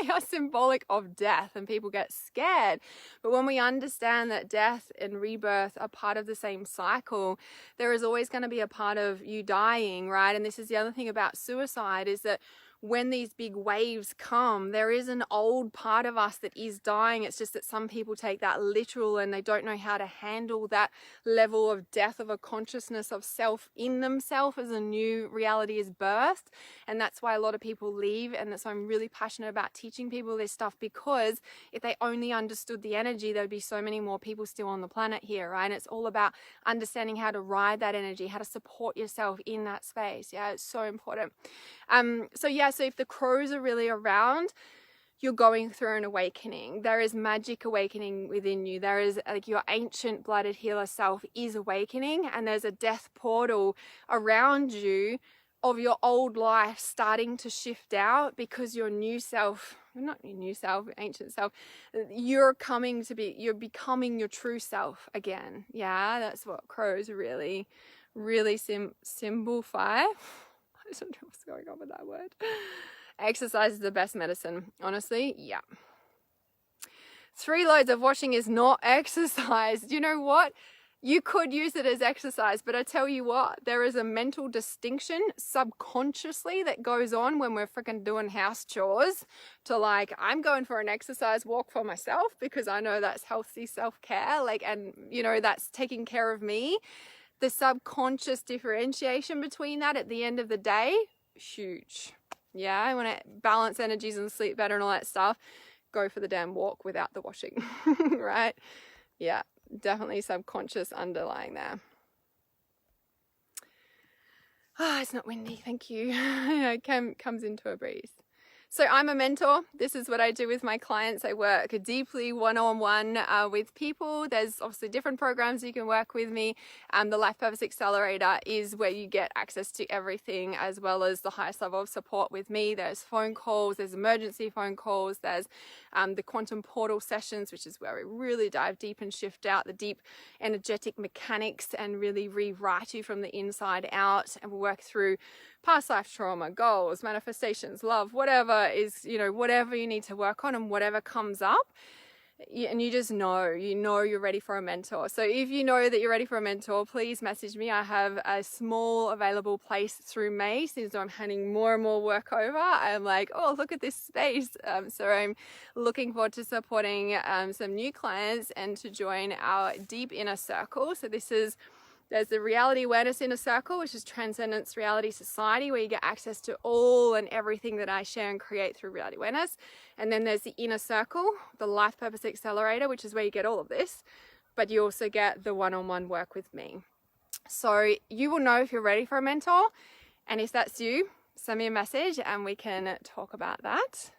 They are symbolic of death and people get scared. But when we understand that death and rebirth are part of the same cycle, there is always going to be a part of you dying, right? And this is the other thing about suicide, is that when these big waves come, there is an old part of us that is dying. It's just that some people take that literal and they don't know how to handle that level of death of a consciousness of self in themselves as a new reality is birthed. And that's why a lot of people leave. And that's why I'm really passionate about teaching people this stuff, because if they only understood the energy, there'd be so many more people still on the planet here, right? And it's all about understanding how to ride that energy, how to support yourself in that space. Yeah, it's so important. So if the crows are really around, you're going through an awakening. There is magic awakening within you. There is, like, your ancient blooded healer self is awakening, and there's a death portal around you of your old life starting to shift out, because your new self, not your new self, ancient self, you're becoming your true self again. Yeah, that's what crows really simplify. I don't know what's going on with that word. Exercise is the best medicine, honestly. Yeah. 3 loads of washing is not exercise. You know what? You could use it as exercise, but I tell you what, there is a mental distinction subconsciously that goes on when we're freaking doing house chores to, like, I'm going for an exercise walk for myself because I know that's healthy self-care, like, and, you know, that's taking care of me. The subconscious differentiation between that at the end of the day, huge. Yeah, I want to balance energies and sleep better and all that stuff. Go for the damn walk without the washing, right? Yeah, definitely subconscious underlying there. It's not windy, thank you. It comes into a breeze. So I'm a mentor. This is what I do with my clients. I work deeply one-on-one with people. There's obviously different programs you can work with me. The Life Purpose Accelerator is where you get access to everything, as well as the highest level of support with me. There's phone calls, there's emergency phone calls, there's the quantum portal sessions, which is where we really dive deep and shift out the deep energetic mechanics and really rewrite you from the inside out. And we work through past life trauma, goals, manifestations, love, whatever is, you know, whatever you need to work on and whatever comes up. And you just know, you're ready for a mentor. So if you know that you're ready for a mentor, please message me. I have a small available place through May, since I'm handing more and more work over. I'm like, oh, look at this space. So I'm looking forward to supporting some new clients and to join our deep inner circle. So this is There's the Reality Awareness Inner Circle, which is Transcendence Reality Society, where you get access to all and everything that I share and create through Reality Awareness. And then there's the Inner Circle, the Life Purpose Accelerator, which is where you get all of this, but you also get the one-on-one work with me. So you will know if you're ready for a mentor. And if that's you, send me a message and we can talk about that.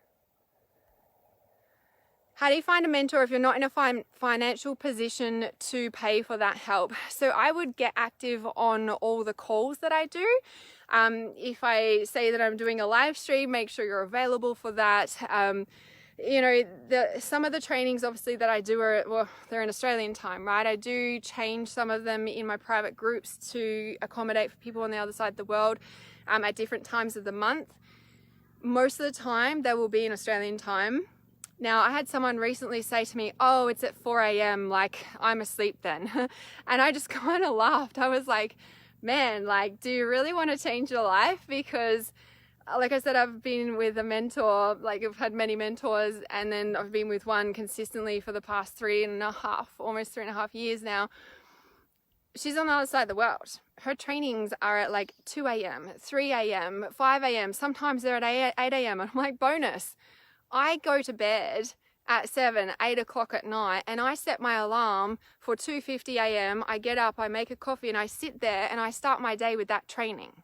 How do you find a mentor if you're not in a financial position to pay for that help? So I would get active on all the calls that I do. If I say that I'm doing a live stream, make sure you're available for that. You know, some of the trainings obviously that I do are, well, they're in Australian time, right? I do change some of them in my private groups to accommodate for people on the other side of the world at different times of the month. Most of the time they will be in Australian time. Now, I had someone recently say to me, oh, it's at 4 a.m., like, I'm asleep then. And I just kind of laughed. I was like, man, like, do you really want to change your life? Because, like I said, I've been with a mentor, like, I've had many mentors, and then I've been with one consistently for the past almost 3.5 years now. She's on the other side of the world. Her trainings are at like 2 a.m., 3 a.m., 5 a.m. Sometimes they're at 8 a.m. And I'm like, bonus. I go to bed at 7, 8 o'clock at night, and I set my alarm for 2:50 a.m. I get up, I make a coffee, and I sit there and I start my day with that training.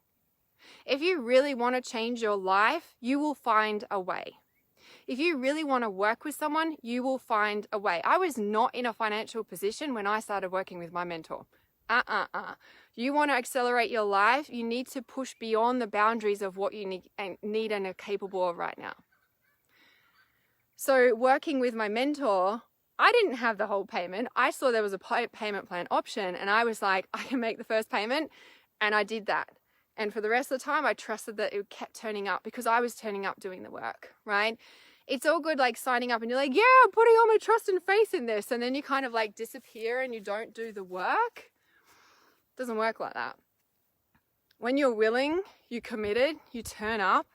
If you really want to change your life, you will find a way. If you really want to work with someone, you will find a way. I was not in a financial position when I started working with my mentor. You want to accelerate your life, you need to push beyond the boundaries of what you need and are capable of right now. So working with my mentor, I didn't have the whole payment. I saw there was a payment plan option, and I was like, I can make the first payment, and I did that. And for the rest of the time, I trusted that it kept turning up because I was turning up doing the work, right? It's all good like signing up and you're like, yeah, I'm putting all my trust and faith in this. And then you kind of like disappear and you don't do the work. It doesn't work like that. When you're willing, you're committed, you turn up,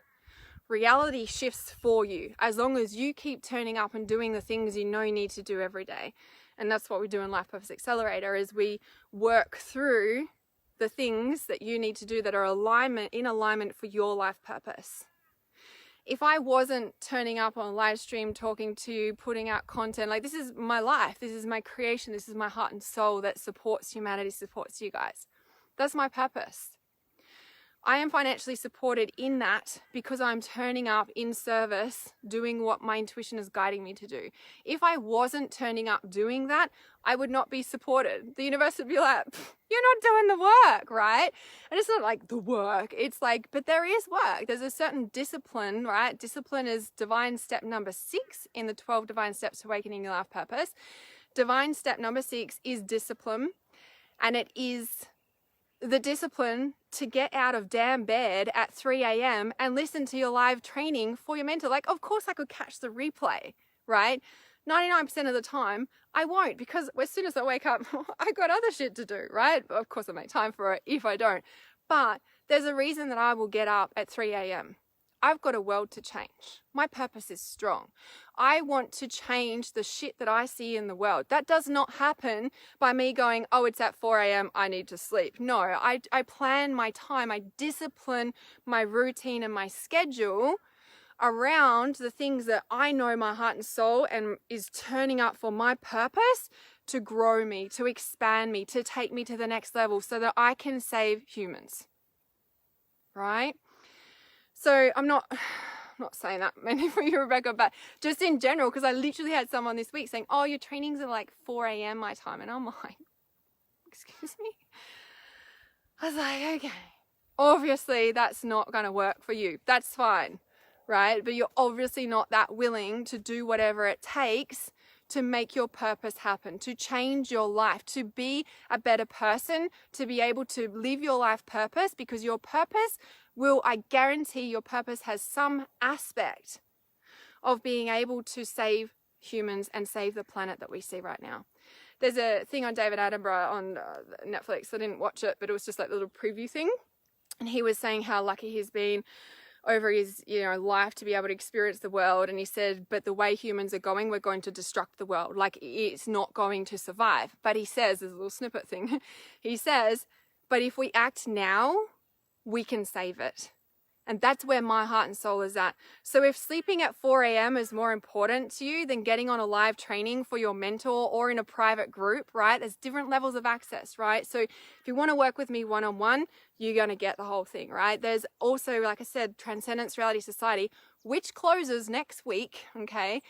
reality shifts for you as long as you keep turning up and doing the things you know you need to do every day. And that's what we do in Life Purpose Accelerator, is we work through the things that you need to do that are in alignment for your life purpose. If I wasn't turning up on a live stream, talking to you, putting out content, like, this is my life, this is my creation, this is my heart and soul that supports humanity, supports you guys. That's my purpose. I am financially supported in that because I'm turning up in service, doing what my intuition is guiding me to do. If I wasn't turning up doing that, I would not be supported. The universe would be like, you're not doing the work, right? And it's not like the work. It's like, but there is work. There's a certain discipline, right? Discipline is divine step number 6 in the 12 divine steps to awakening your life purpose. Divine step number 6 is discipline, and it is the discipline to get out of damn bed at 3 a.m. and listen to your live training for your mentor. Like, of course I could catch the replay, right? 99% of the time I won't, because as soon as I wake up, I got other shit to do, right? Of course I make time for it if I don't. But there's a reason that I will get up at 3 a.m. I've got a world to change. My purpose is strong. I want to change the shit that I see in the world. That does not happen by me going, oh, it's at 4 a.m., I need to sleep. No, I plan my time. I discipline my routine and my schedule around the things that I know my heart and soul and is turning up for my purpose to grow me, to expand me, to take me to the next level so that I can save humans, right? So I'm not saying that mainly for you, Rebecca, but just in general, because I literally had someone this week saying, oh, your trainings are like 4 a.m. my time. And I'm like, excuse me? I was like, okay, obviously that's not going to work for you. That's fine, right? But you're obviously not that willing to do whatever it takes to make your purpose happen, to change your life, to be a better person, to be able to live your life purpose, because your purpose will, I guarantee your purpose has some aspect of being able to save humans and save the planet that we see right now. There's a thing on David Attenborough on Netflix. I didn't watch it, but it was just like a little preview thing. And he was saying how lucky he's been over his, life to be able to experience the world. And he said, but the way humans are going, we're going to destruct the world. Like, it's not going to survive. But he says, there's a little snippet thing. He says, but if we act now, we can save it. And that's where my heart and soul is at. So if sleeping at 4 a.m. is more important to you than getting on a live training for your mentor or in a private group, right? There's different levels of access, right? So if you want to work with me one-on-one, you're going to get the whole thing, right? There's also, like I said, Transcendence Reality Society, which closes next week, okay?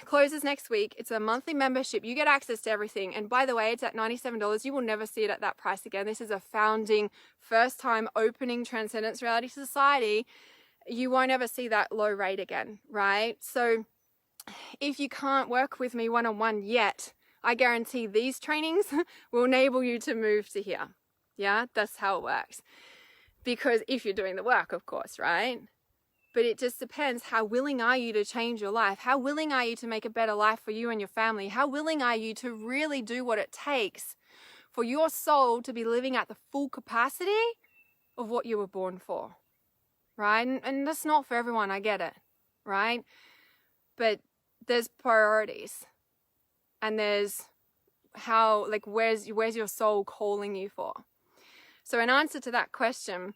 Closes next week. It's a monthly membership. You get access to everything. And by the way, it's at $97. You will never see it at that price again. This is a founding, first time opening Transcendence Reality Society. You won't ever see that low rate again, right? So if you can't work with me one-on-one yet, I guarantee these trainings will enable you to move to here. Yeah, that's how it works. Because if you're doing the work, of course, right? But it just depends, how willing are you to change your life? How willing are you to make a better life for you and your family? How willing are you to really do what it takes for your soul to be living at the full capacity of what you were born for, right? And that's not for everyone, I get it, right? But there's priorities, and there's how, like, where's your soul calling you for? So an answer to that question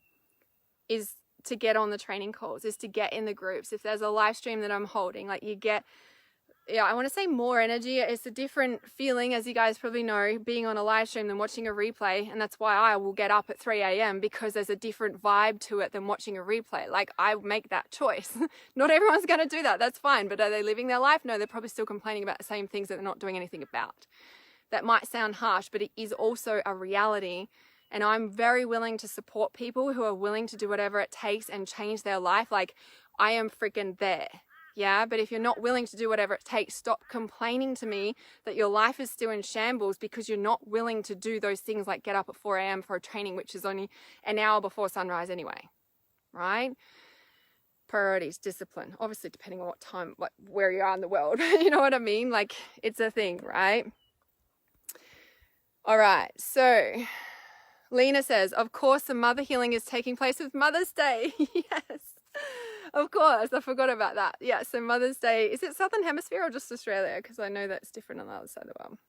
is to get on the training calls, is to get in the groups. If there's a live stream that I'm holding, like, you get, I want to say more energy. It's a different feeling, as you guys probably know, being on a live stream than watching a replay. And that's why I will get up at 3 a.m. because there's a different vibe to it than watching a replay. Like, I make that choice. Not everyone's going to do that. That's fine. But are they living their life? No, they're probably still complaining about the same things that they're not doing anything about. That might sound harsh, but it is also a reality. And I'm very willing to support people who are willing to do whatever it takes and change their life. Like, I am freaking there. Yeah. But if you're not willing to do whatever it takes, stop complaining to me that your life is still in shambles because you're not willing to do those things, like get up at 4 a.m. for a training, which is only an hour before sunrise anyway. Right? Priorities, discipline, obviously depending on what time, like where you are in the world. You know what I mean? Like, it's a thing, right? All right. So Lena says, of course, the mother healing is taking place with Mother's Day. Yes, of course. I forgot about that. Yeah, so Mother's Day, is it Southern Hemisphere or just Australia? Because I know that's different on the other side of the world.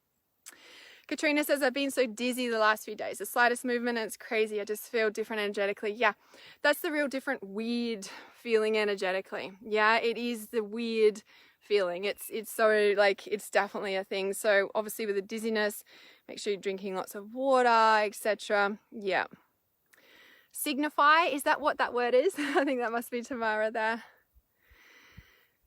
Katrina says, I've been so dizzy the last few days. The slightest movement and it's crazy. I just feel different energetically. Yeah, that's the real different weird feeling energetically. Yeah, it is the weird feeling. It's so, like, it's definitely a thing. So obviously with the dizziness, make sure you're drinking lots of water, etc. Yeah. Signify, is that what that word is? I think that must be Tamara there.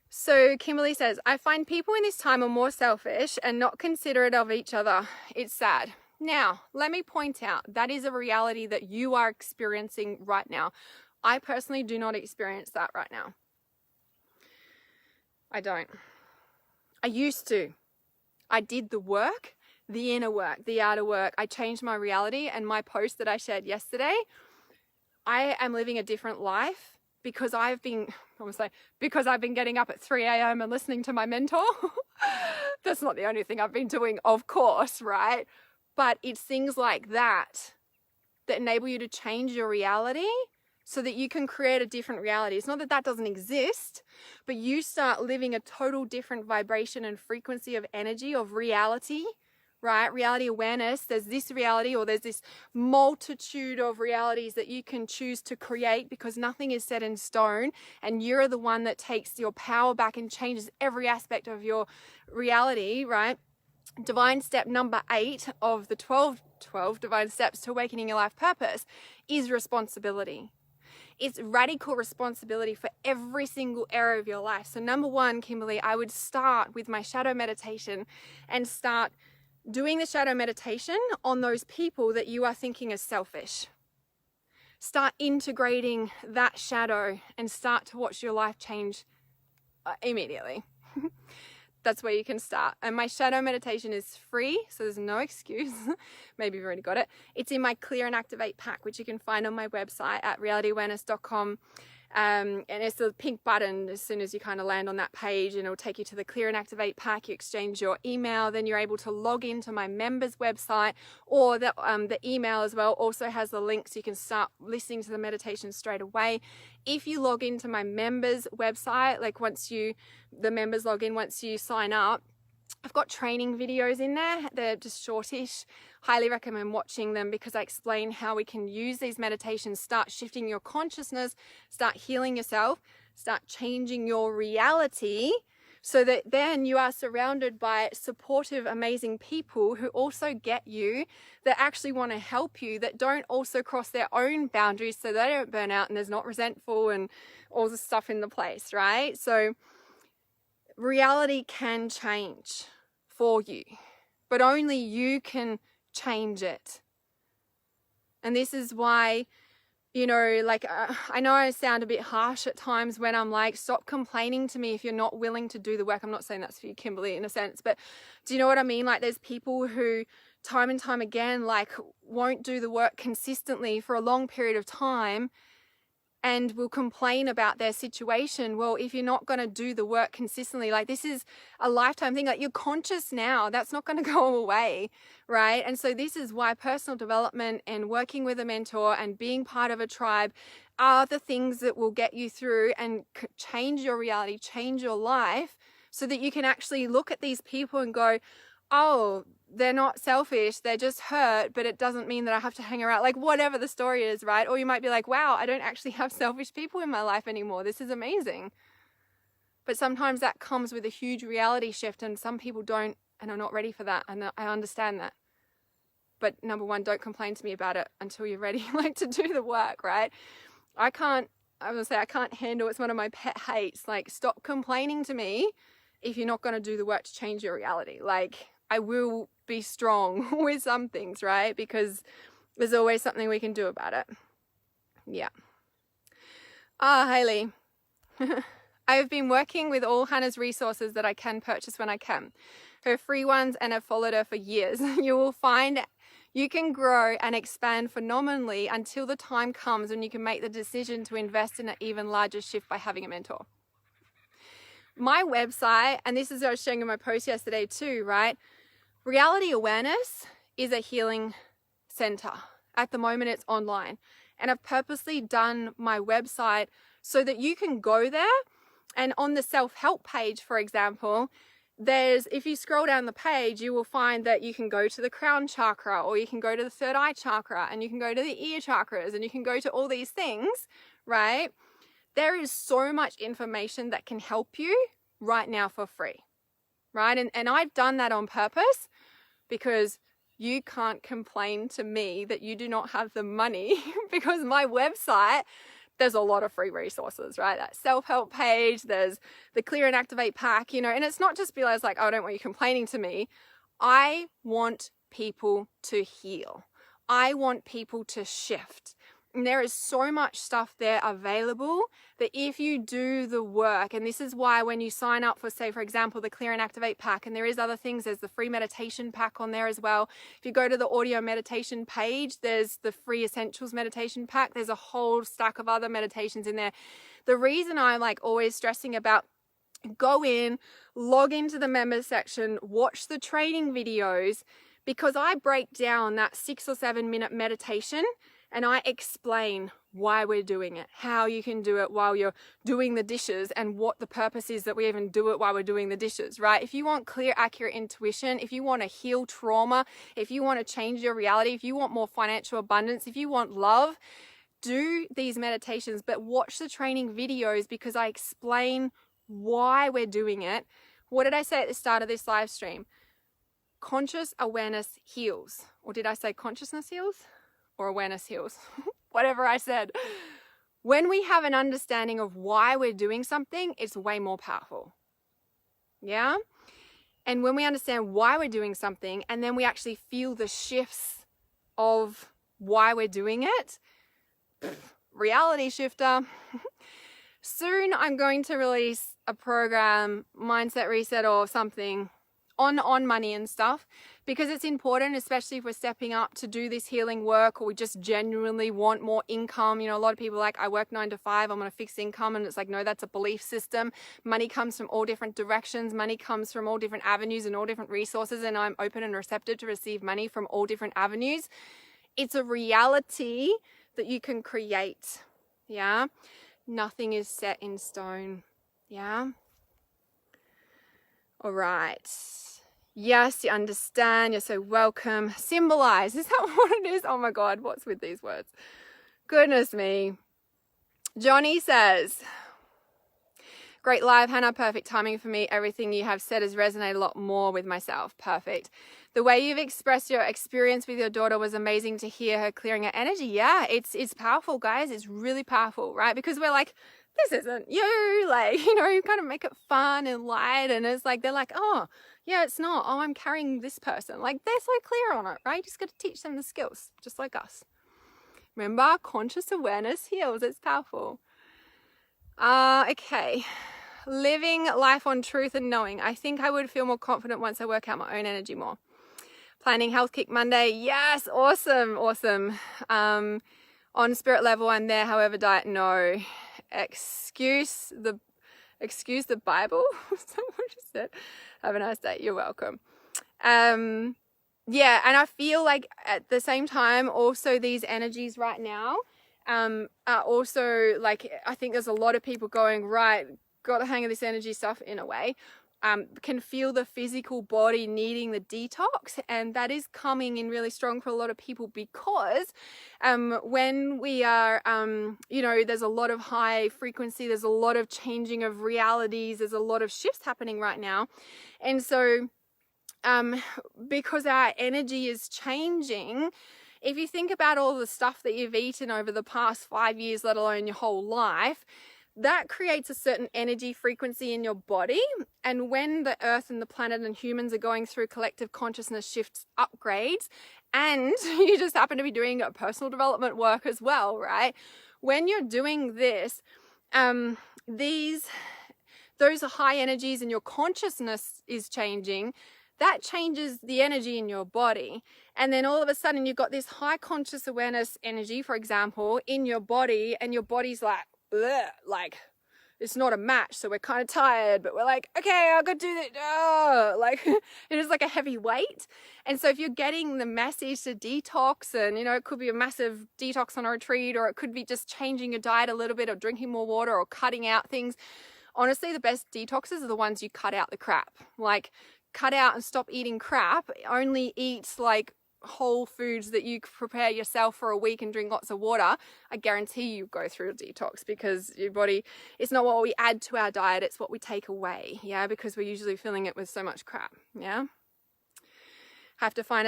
So Kimberly says, I find people in this time are more selfish and not considerate of each other. It's sad. Now, let me point out, that is a reality that you are experiencing right now. I personally do not experience that right now. I don't. I used to. I did the work, the inner work, the outer work. I changed my reality, and my post that I shared yesterday, I am living a different life because I've been getting up at 3 a.m. and listening to my mentor. That's not the only thing I've been doing, of course, right? But it's things like that that enable you to change your reality so that you can create a different reality. It's not that that doesn't exist, but you start living a total different vibration and frequency of energy, of reality, right? Reality awareness. There's this reality, or there's this multitude of realities that you can choose to create, because nothing is set in stone, and you're the one that takes your power back and changes every aspect of your reality, right? Divine step number 8 of the 12 divine steps to awakening your life purpose is responsibility. It's radical responsibility for every single area of your life. So number 1, Kimberly, I would start with my shadow meditation and start doing the shadow meditation on those people that you are thinking is selfish. Start integrating that shadow and start to watch your life change immediately. That's where you can start. And my shadow meditation is free, so there's no excuse. Maybe you've already got it. It's in my Clear and Activate pack, which you can find on my website at realityawareness.com. And it's a pink button as soon as you kind of land on that page, and it'll take you to the Clear and Activate pack. You exchange your email, then you're able to log into my members website, or the email as well also has the link so you can start listening to the meditation straight away. If you log into my members website, like the members log in once you sign up, I've got training videos in there. They're just shortish. Highly recommend watching them because I explain how we can use these meditations, start shifting your consciousness, start healing yourself, start changing your reality, so that then you are surrounded by supportive, amazing people who also get you, that actually want to help you, that don't also cross their own boundaries so they don't burn out and there's not resentful and all the stuff in the place, right? So reality can change for you, but only you can change it. And this is why, you know, like I know I sound a bit harsh at times when I'm like, stop complaining to me if you're not willing to do the work. I'm not saying that's for you, Kimberly, in a sense, but do you know what I mean? Like, there's people who time and time again, like, won't do the work consistently for a long period of time and will complain about their situation. Well, if you're not going to do the work consistently, like, this is a lifetime thing. Like, you're conscious now, that's not going to go away, right? And so this is why personal development and working with a mentor and being part of a tribe are the things that will get you through and change your reality, change your life, so that you can actually look at these people and go, oh, they're not selfish, they're just hurt, but it doesn't mean that I have to hang around, like, whatever the story is, right? Or you might be like, wow, I don't actually have selfish people in my life anymore. This is amazing. But sometimes that comes with a huge reality shift, and some people don't and are not ready for that. And I understand that. But number one, don't complain to me about it until you're ready, like, to do the work, right? I can't handle, it's one of my pet hates. Like, stop complaining to me if you're not going to do the work to change your reality. Like, I will be strong with some things, right? Because there's always something we can do about it. Yeah. Hayley. I've been working with all Hannah's resources that I can purchase when I can. Her free ones, and I've followed her for years. You will find you can grow and expand phenomenally until the time comes when you can make the decision to invest in an even larger shift by having a mentor. My website, and this is what I was showing in my post yesterday too, right? Reality Awareness is a healing center. At the moment, it's online. And I've purposely done my website so that you can go there, and on the self-help page, for example, if you scroll down the page, you will find that you can go to the crown chakra, or you can go to the third eye chakra, and you can go to the ear chakras, and you can go to all these things, right? There is so much information that can help you right now for free, right? And I've done that on purpose, because you can't complain to me that you do not have the money because my website, there's a lot of free resources, right? That self-help page, there's the Clear and Activate pack, you know, and it's not just because, like, oh, I don't want you complaining to me. I want people to heal. I want people to shift. And there is so much stuff there available that if you do the work, and this is why when you sign up for, say, for example, the Clear and Activate pack, and there is other things, there's the free meditation pack on there as well. If you go to the audio meditation page, there's the free essentials meditation pack. There's a whole stack of other meditations in there. The reason I'm, like, always stressing about go in, log into the members section, watch the training videos, because I break down that 6 or 7 minute meditation and I explain why we're doing it, how you can do it while you're doing the dishes, and what the purpose is that we even do it while we're doing the dishes, right? If you want clear, accurate intuition, if you want to heal trauma, if you want to change your reality, if you want more financial abundance, if you want love, do these meditations, but watch the training videos, because I explain why we're doing it. What did I say at the start of this live stream? Conscious awareness heals. Or did I say consciousness heals? Or awareness heals? Whatever I said. When we have an understanding of why we're doing something, it's way more powerful. Yeah? And when we understand why we're doing something, and then we actually feel the shifts of why we're doing it, reality shifter. Soon I'm going to release a program, Mindset Reset or something, on money and stuff, because it's important, especially if we're stepping up to do this healing work, or we just genuinely want more income. You know, a lot of people are like, I work 9 to 5, I'm on a fixed income. And it's like, no, that's a belief system. Money comes from all different directions. Money comes from all different avenues and all different resources. And I'm open and receptive to receive money from all different avenues. It's a reality that you can create. Yeah. Nothing is set in stone. Yeah. All right. Yes, you understand. You're so welcome. Symbolize. Is that what it is? Oh my God, what's with these words? Goodness me. Johnny says, great live, Hannah. Perfect timing for me. Everything you have said has resonated a lot more with myself. Perfect. The way you've expressed your experience with your daughter was amazing to hear her clearing her energy. Yeah, it's powerful, guys. It's really powerful, right? Because we're like, this isn't you. Like, you know, you kind of make it fun and light. And it's like, they're like, oh, yeah, it's not. Oh, I'm carrying this person. Like, they're so clear on it, right? You just got to teach them the skills, just like us. Remember, conscious awareness heals. It's powerful. Okay. Living life on truth and knowing. I think I would feel more confident once I work out my own energy more. Planning Health Kick Monday. Yes, awesome, awesome. On spirit level, I'm there. However, diet, no. Excuse the Bible. Is that what you said? Have a nice day. You're welcome. Yeah, and I feel like at the same time, also these energies right now are also like, I think there's a lot of people going, right, got the hang of this energy stuff in a way. Can feel the physical body needing the detox, and that is coming in really strong for a lot of people because when we are, you know, there's a lot of high frequency, there's a lot of changing of realities, there's a lot of shifts happening right now. And so because our energy is changing, if you think about all the stuff that you've eaten over the past 5 years, let alone your whole life, that creates a certain energy frequency in your body. And when the earth and the planet and humans are going through collective consciousness shifts, upgrades, and you just happen to be doing personal development work as well, right? When you're doing this, those are high energies and your consciousness is changing. That changes the energy in your body. And then all of a sudden you've got this high conscious awareness energy, for example, in your body, and your body's like, bleh, like it's not a match, so we're kind of tired, but we're like, okay, I gotta do that. Like it is like a heavy weight. And so if you're getting the message to detox, and you know, it could be a massive detox on a retreat, or it could be just changing your diet a little bit, or drinking more water, or cutting out things. Honestly, the best detoxes are the ones you cut out the crap. Like cut out and stop eating crap. Only eat like whole foods that you prepare yourself for a week and drink lots of water. I guarantee you go through a detox, because your body, it's not what we add to our diet, it's what we take away. Yeah, because we're usually filling it with so much crap. Yeah, have to find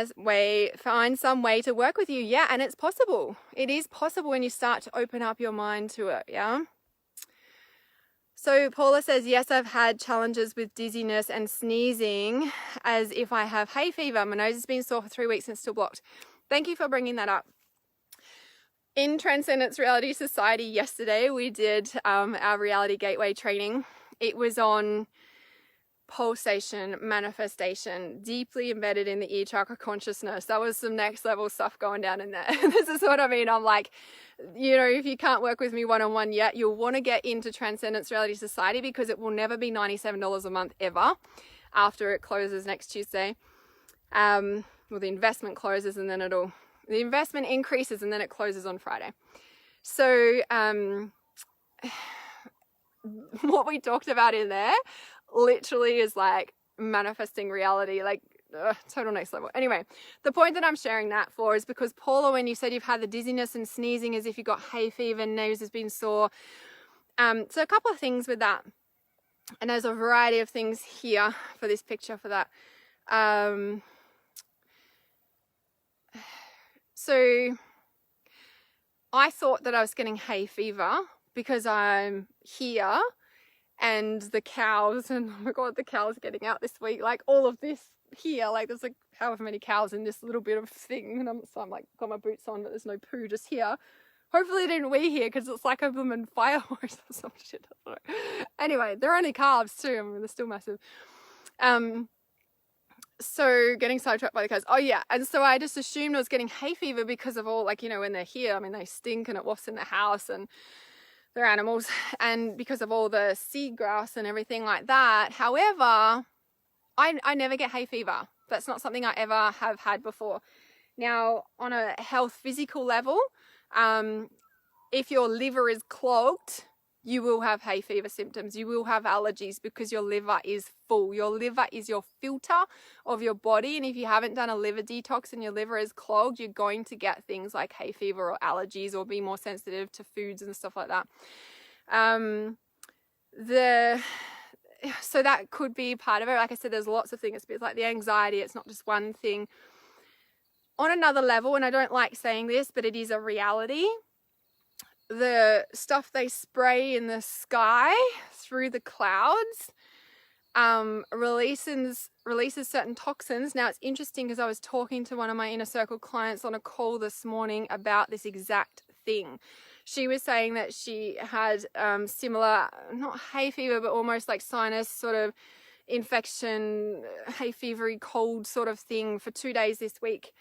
some way to work with you. Yeah, and it's possible. It is possible when you start to open up your mind to it. Yeah. So Paula says, yes, I've had challenges with dizziness and sneezing as if I have hay fever. My nose has been sore for 3 weeks and still blocked. Thank you for bringing that up. In Transcendence Reality Society yesterday, we did our Reality Gateway training. It was on pulsation, manifestation, deeply embedded in the ear chakra consciousness. That was some next level stuff going down in there. This is what I mean. I'm like, you know, if you can't work with me one-on-one yet, you'll want to get into Transcendence Reality Society, because it will never be $97 a month ever after it closes next Tuesday. Well, the investment closes, and then the investment increases, and then it closes on Friday. So what we talked about in there literally is like manifesting reality, like total next level. Anyway, the point that I'm sharing that for is because Paula, when you said you've had the dizziness and sneezing as if you got hay fever, nose has been sore. So a couple of things with that. And there's a variety of things here for this picture for that. So I thought that I was getting hay fever because I'm here and the cows, and oh my God, the cows getting out this week, like all of this here, like there's like however many cows in this little bit of thing, and I'm like got my boots on, but there's no poo just here. Hopefully they didn't wee here, because it's like a blooming fire hose or some shit. I don't know. Anyway, they're only calves too. I mean, they're still massive. so getting sidetracked by the cows. Oh yeah, and so I just assumed I was getting hay fever because of all, like, you know, when they're here, I mean, they stink and it wafts in the house and they're animals, and because of all the seagrass and everything like that. However, I never get hay fever. That's not something I ever have had before. Now, on a health physical level, if your liver is clogged, you will have hay fever symptoms. You will have allergies because your liver is full. Your liver is your filter of your body. And if you haven't done a liver detox and your liver is clogged, you're going to get things like hay fever or allergies or be more sensitive to foods and stuff like that. So that could be part of it. Like I said, there's lots of things. It's like the anxiety. It's not just one thing. On another level, and I don't like saying this, but it is a reality, the stuff they spray in the sky through the clouds releases certain toxins. Now, it's interesting because I was talking to one of my inner circle clients on a call this morning about this exact thing. She was saying that she had similar, not hay fever, but almost like sinus sort of infection, hay fevery cold sort of thing for 2 days this week.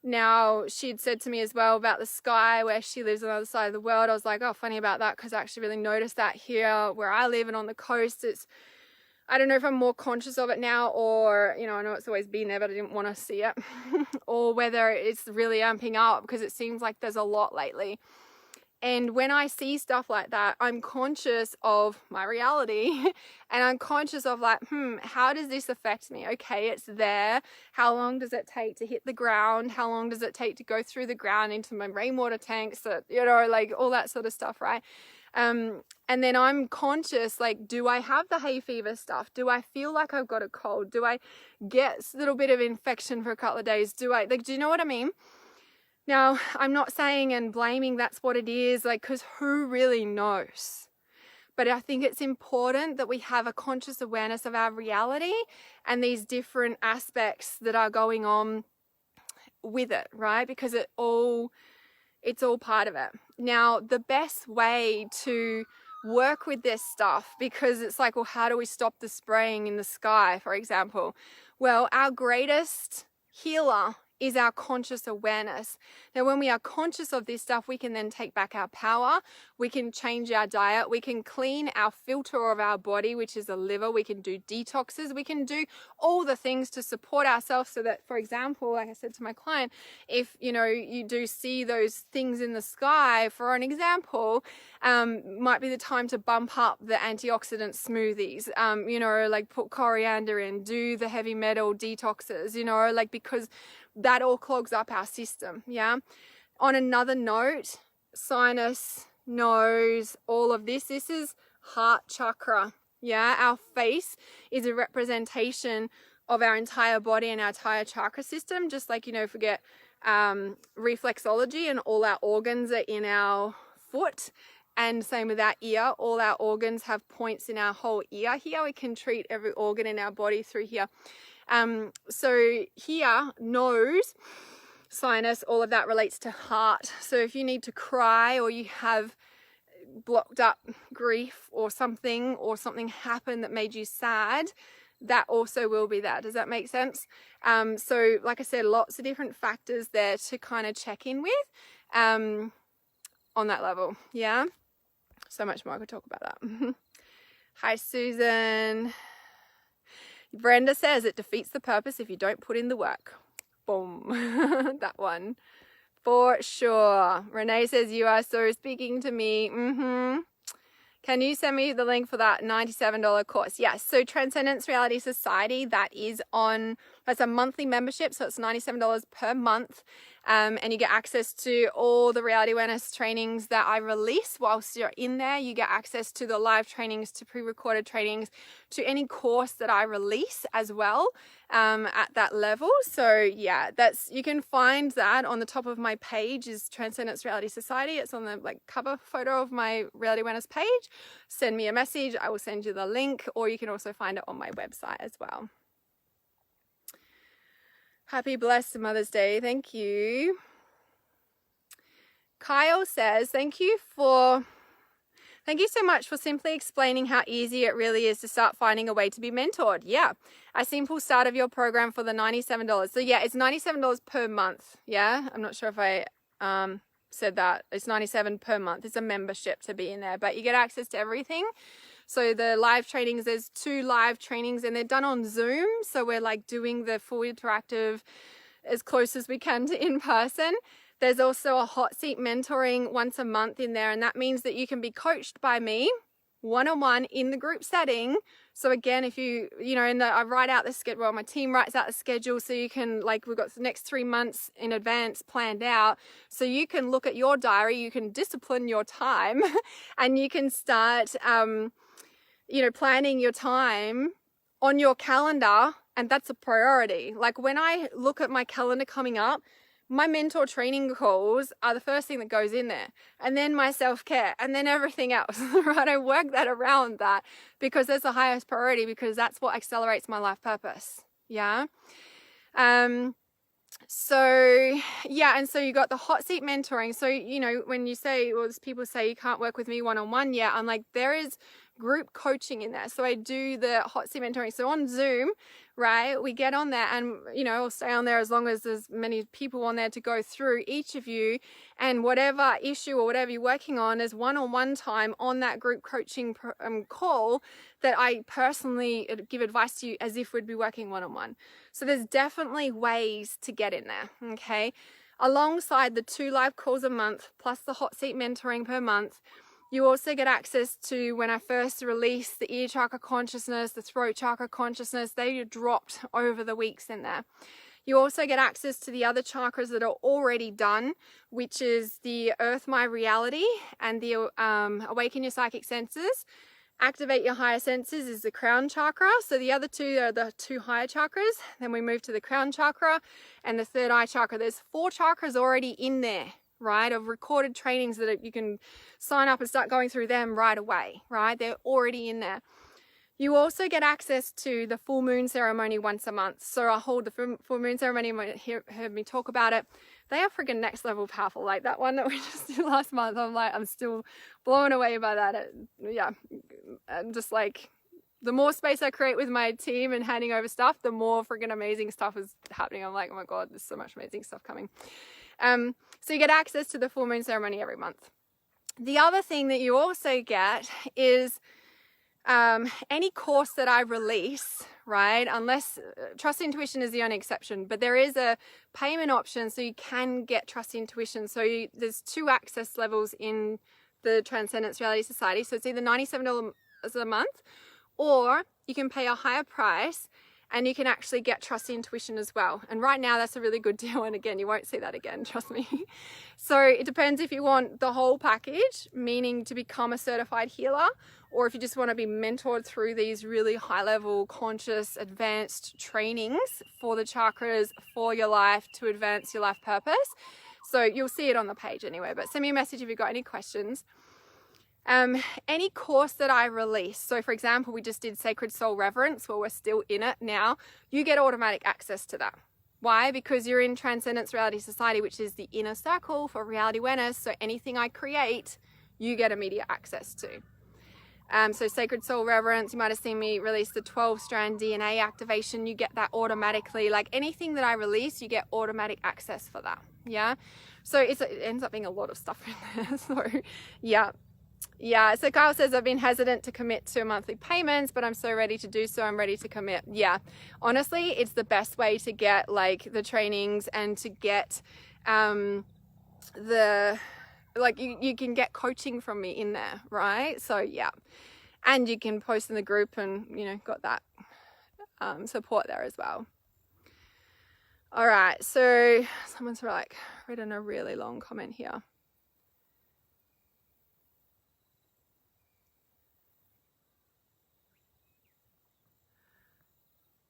Now, she'd said to me as well about the sky where she lives on the other side of the world. I was like, oh, funny about that, because I actually really noticed that here where I live and on the coast. I don't know if I'm more conscious of it now, or, you know, I know it's always been there, but I didn't want to see it, or whether it's really amping up, because it seems like there's a lot lately. And when I see stuff like that, I'm conscious of my reality and I'm conscious of like, how does this affect me? Okay, it's there. How long does it take to hit the ground? How long does it take to go through the ground into my rainwater tanks? That, you know, like all that sort of stuff, right? And then I'm conscious, like, do I have the hay fever stuff? Do I feel like I've got a cold? Do I get a little bit of infection for a couple of days? Do you know what I mean? Now, I'm not saying and blaming that's what it is, like, because who really knows? But I think it's important that we have a conscious awareness of our reality and these different aspects that are going on with it, right? Because it's all part of it. Now, the best way to work with this stuff, because it's like, well, how do we stop the spraying in the sky, for example? Well, our greatest healer is our conscious awareness. Now, when we are conscious of this stuff, we can then take back our power. We can change our diet. We can clean our filter of our body, which is the liver. We can do detoxes. We can do all the things to support ourselves so that, for example, like I said to my client, if, you know, you do see those things in the sky, for an example, might be the time to bump up the antioxidant smoothies, you know, like put coriander in, do the heavy metal detoxes, you know, like, because that all clogs up our system. Yeah. On another note, sinus, nose, all of this is heart chakra. Yeah. Our face is a representation of our entire body and our entire chakra system. Just like, you know, forget reflexology and all our organs are in our foot. And same with our ear. All our organs have points in our whole ear here. We can treat every organ in our body through here. So here, nose, sinus, all of that relates to heart. So if you need to cry, or you have blocked up grief or something happened that made you sad, that also will be that. Does that make sense? So like I said, lots of different factors there to kind of check in with on that level. Yeah. So much more I could talk about that. Hi, Susan. Brenda says it defeats the purpose if you don't put in the work. Boom. That one. For sure. Renee says, you are so speaking to me. Can you send me the link for that $97 course? Yes. So Transcendence Reality Society, that's a monthly membership. So it's $97 per month. And you get access to all the reality awareness trainings that I release whilst you're in there. You get access to the live trainings, to pre-recorded trainings, to any course that I release as well at that level. So yeah, you can find that on the top of my page is Transcendence Reality Society. It's on the cover photo of my reality awareness page. Send me a message. I will send you the link, or you can also find it on my website as well. Happy blessed Mother's Day. Thank you. Kyle says, thank you for Thank you so much for simply explaining how easy it really is to start finding a way to be mentored. Yeah. A simple start of your program for the $97. So yeah, it's $97 per month. Yeah. I'm not sure if I said that. It's $97 per month. It's a membership to be in there, but you get access to everything. So the live trainings, there's 2 live trainings and they're done on Zoom. So we're like doing the full interactive as close as we can to in person. There's also a hot seat mentoring once a month in there. And that means that you can be coached by me one-on-one in the group setting. So again, if I write out the schedule, well, my team writes out the schedule so you can, like, we've got the next 3 months in advance planned out. So you can look at your diary, you can discipline your time and you can start, planning your time on your calendar. And that's a priority. Like when I look at my calendar coming up, my mentor training calls are the first thing that goes in there, and then my self-care, and then everything else, right? I work that around that because that's the highest priority, because that's what accelerates my life purpose. Yeah. So yeah, and so you got the hot seat mentoring. So, when you say, well, people say you can't work with me one-on-one, yeah, I'm like, there is group coaching in there. So I do the hot seat mentoring. So on Zoom, right, we get on there and, I'll stay on there as long as there's many people on there to go through each of you, and whatever issue or whatever you're working on is one-on-one time on that group coaching call that I personally give advice to you as if we'd be working one-on-one. So there's definitely ways to get in there, okay? Alongside the 2 live calls a month, plus the hot seat mentoring per month, you also get access to, when I first released the ear chakra consciousness, the throat chakra consciousness, they dropped over the weeks in there. You also get access to the other chakras that are already done, which is the Earth My Reality and the Awaken Your Psychic Senses. Activate Your Higher Senses is the crown chakra. So the other 2 are the 2 higher chakras. Then we move to the crown chakra and the third eye chakra. There's 4 chakras already in there, right, of recorded trainings that you can sign up and start going through them right away, right? They're already in there. You also get access to the full moon ceremony once a month. So I hold the full moon ceremony, you heard me talk about it. They are freaking next level powerful. Like that one that we just did last month, I'm still blown away by that. I'm just like, the more space I create with my team and handing over stuff, the more freaking amazing stuff is happening. I'm like, oh my God, there's so much amazing stuff coming. So you get access to the full moon ceremony every month. The other thing that you also get is any course that I release, right? Unless Trust Intuition is the only exception, but there is a payment option so you can get Trust Intuition. So there's 2 access levels in the Transcendence Reality Society. So it's either $97 a month, or you can pay a higher price and you can actually get Trust Intuition as well. And right now that's a really good deal. And again, you won't see that again, trust me. So it depends if you want the whole package, meaning to become a certified healer, or if you just want to be mentored through these really high level, conscious, advanced trainings for the chakras, for your life, to advance your life purpose. So you'll see it on the page anyway, but send me a message if you've got any questions. Any course that I release, so for example, we just did Sacred Soul Reverence, well, we're still in it now, you get automatic access to that. Why? Because you're in Transcendence Reality Society, which is the inner circle for reality awareness. So anything I create, you get immediate access to. So Sacred Soul Reverence, you might have seen me release the 12-strand DNA activation. You get that automatically. Like anything that I release, you get automatic access for that. Yeah. So it ends up being a lot of stuff in there. So yeah. Yeah, so Kyle says, I've been hesitant to commit to monthly payments, but I'm so ready to do so. I'm ready to commit. Yeah, honestly, it's the best way to get like the trainings and to get you can get coaching from me in there, right? So yeah, and you can post in the group and, got that support there as well. All right, so someone's written a really long comment here.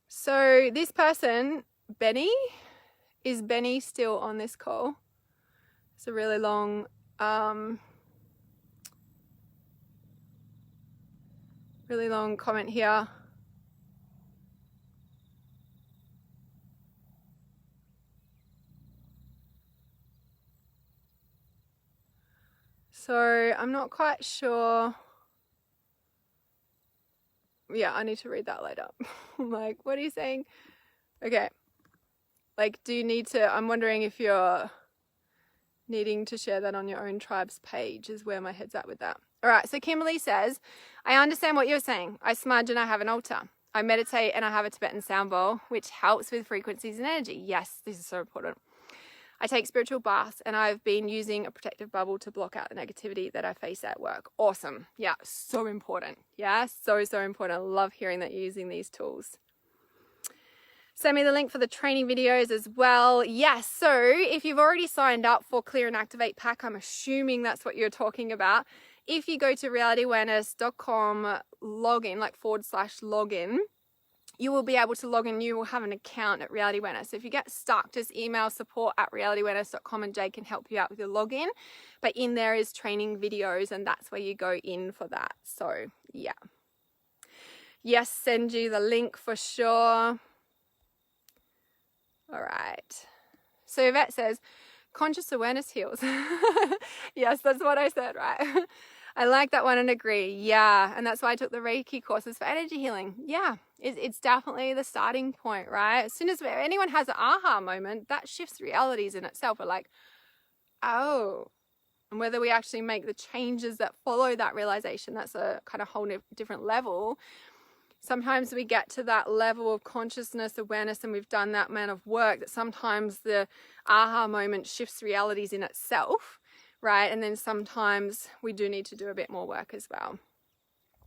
So this person, Benny, is Benny still on this call? It's a really long, comment here. So I'm not quite sure yeah, I need to read that later. I'm like, what are you saying? Okay. Like, do you need to, I'm wondering if you're needing to share that on your own tribe's page is where my head's at with that. All right, so Kimberly says, I understand what you're saying. I smudge and I have an altar. I meditate and I have a Tibetan sound bowl, which helps with frequencies and energy. Yes, this is so important. I take spiritual baths and I've been using a protective bubble to block out the negativity that I face at work. Awesome. Yeah, so important. Yeah, so important. I love hearing that you're using these tools. Send me the link for the training videos as well. Yes, so if you've already signed up for Clear and Activate Pack, I'm assuming that's what you're talking about. If you go to realityawareness.com, login, like /login, you will be able to log in. You will have an account at Reality Awareness. So if you get stuck, just email support@realityawareness.com and Jay can help you out with your login. But in there is training videos and that's where you go in for that. So yeah. Yes, send you the link for sure. All right. So Yvette says, conscious awareness heals. Yes, that's what I said, right? I like that one and agree. Yeah, and that's why I took the Reiki courses for energy healing. Yeah, it's definitely the starting point, right? As soon as anyone has an aha moment, that shifts realities in itself. We're like, oh, and whether we actually make the changes that follow that realization, that's a kind of whole different level. Sometimes we get to that level of consciousness, awareness, and we've done that amount of work that sometimes the aha moment shifts realities in itself, right? And then sometimes we do need to do a bit more work as well.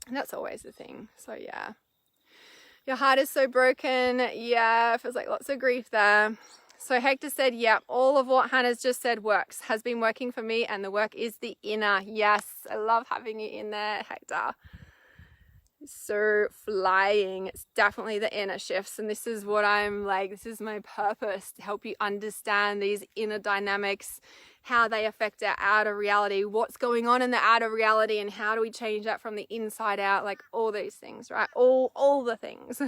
And that's always the thing. So yeah. Your heart is so broken. Yeah, it feels like lots of grief there. So Hector said, yeah, all of what Hannah's just said works, has been working for me, and the work is the inner. Yes, I love having you in there, Hector. So flying. It's definitely the inner shifts, and this is what I'm like, this is my purpose, to help you understand these inner dynamics, how they affect our outer reality, what's going on in the outer reality, and how do we change that from the inside out, like all these things, right? All the things.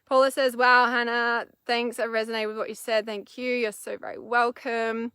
Paula says, wow, Hannah, thanks, I resonate with what you said. Thank you, you're so very welcome.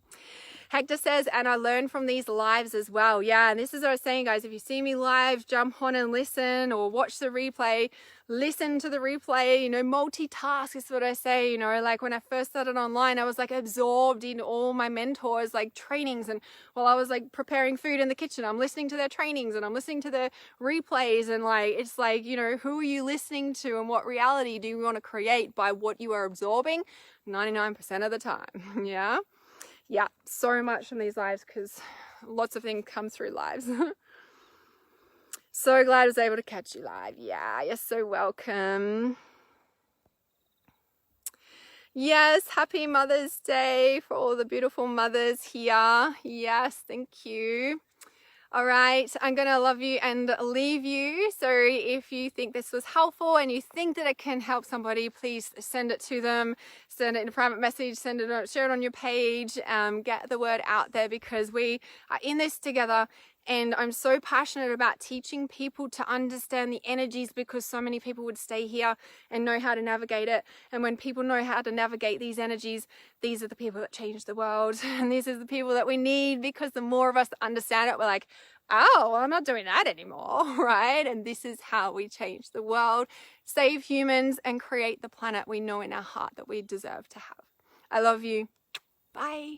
Hector says, and I learn from these lives as well. Yeah, and this is what I was saying, guys. If you see me live, jump on and listen, or watch the replay, listen to the replay, multitask is what I say. Like when I first started online, I was like absorbed in all my mentors, like trainings. And while I was like preparing food in the kitchen, I'm listening to their trainings and I'm listening to their replays. And like, it's like, who are you listening to and what reality do you want to create by what you are absorbing 99% of the time? Yeah. Yeah, so much from these lives because lots of things come through lives. So glad I was able to catch you live. Yeah, you're so welcome. Yes, happy Mother's Day for all the beautiful mothers here. Yes, thank you. All right, I'm going to love you and leave you. So if you think this was helpful and you think that it can help somebody, please send it to them, send it in a private message, share it on your page, get the word out there, because we are in this together. And I'm so passionate about teaching people to understand the energies, because so many people would stay here and know how to navigate it. And when people know how to navigate these energies, these are the people that change the world. And these are the people that we need, because the more of us that understand it, we're like, oh, well, I'm not doing that anymore, right? And this is how we change the world, save humans, and create the planet we know in our heart that we deserve to have. I love you. Bye.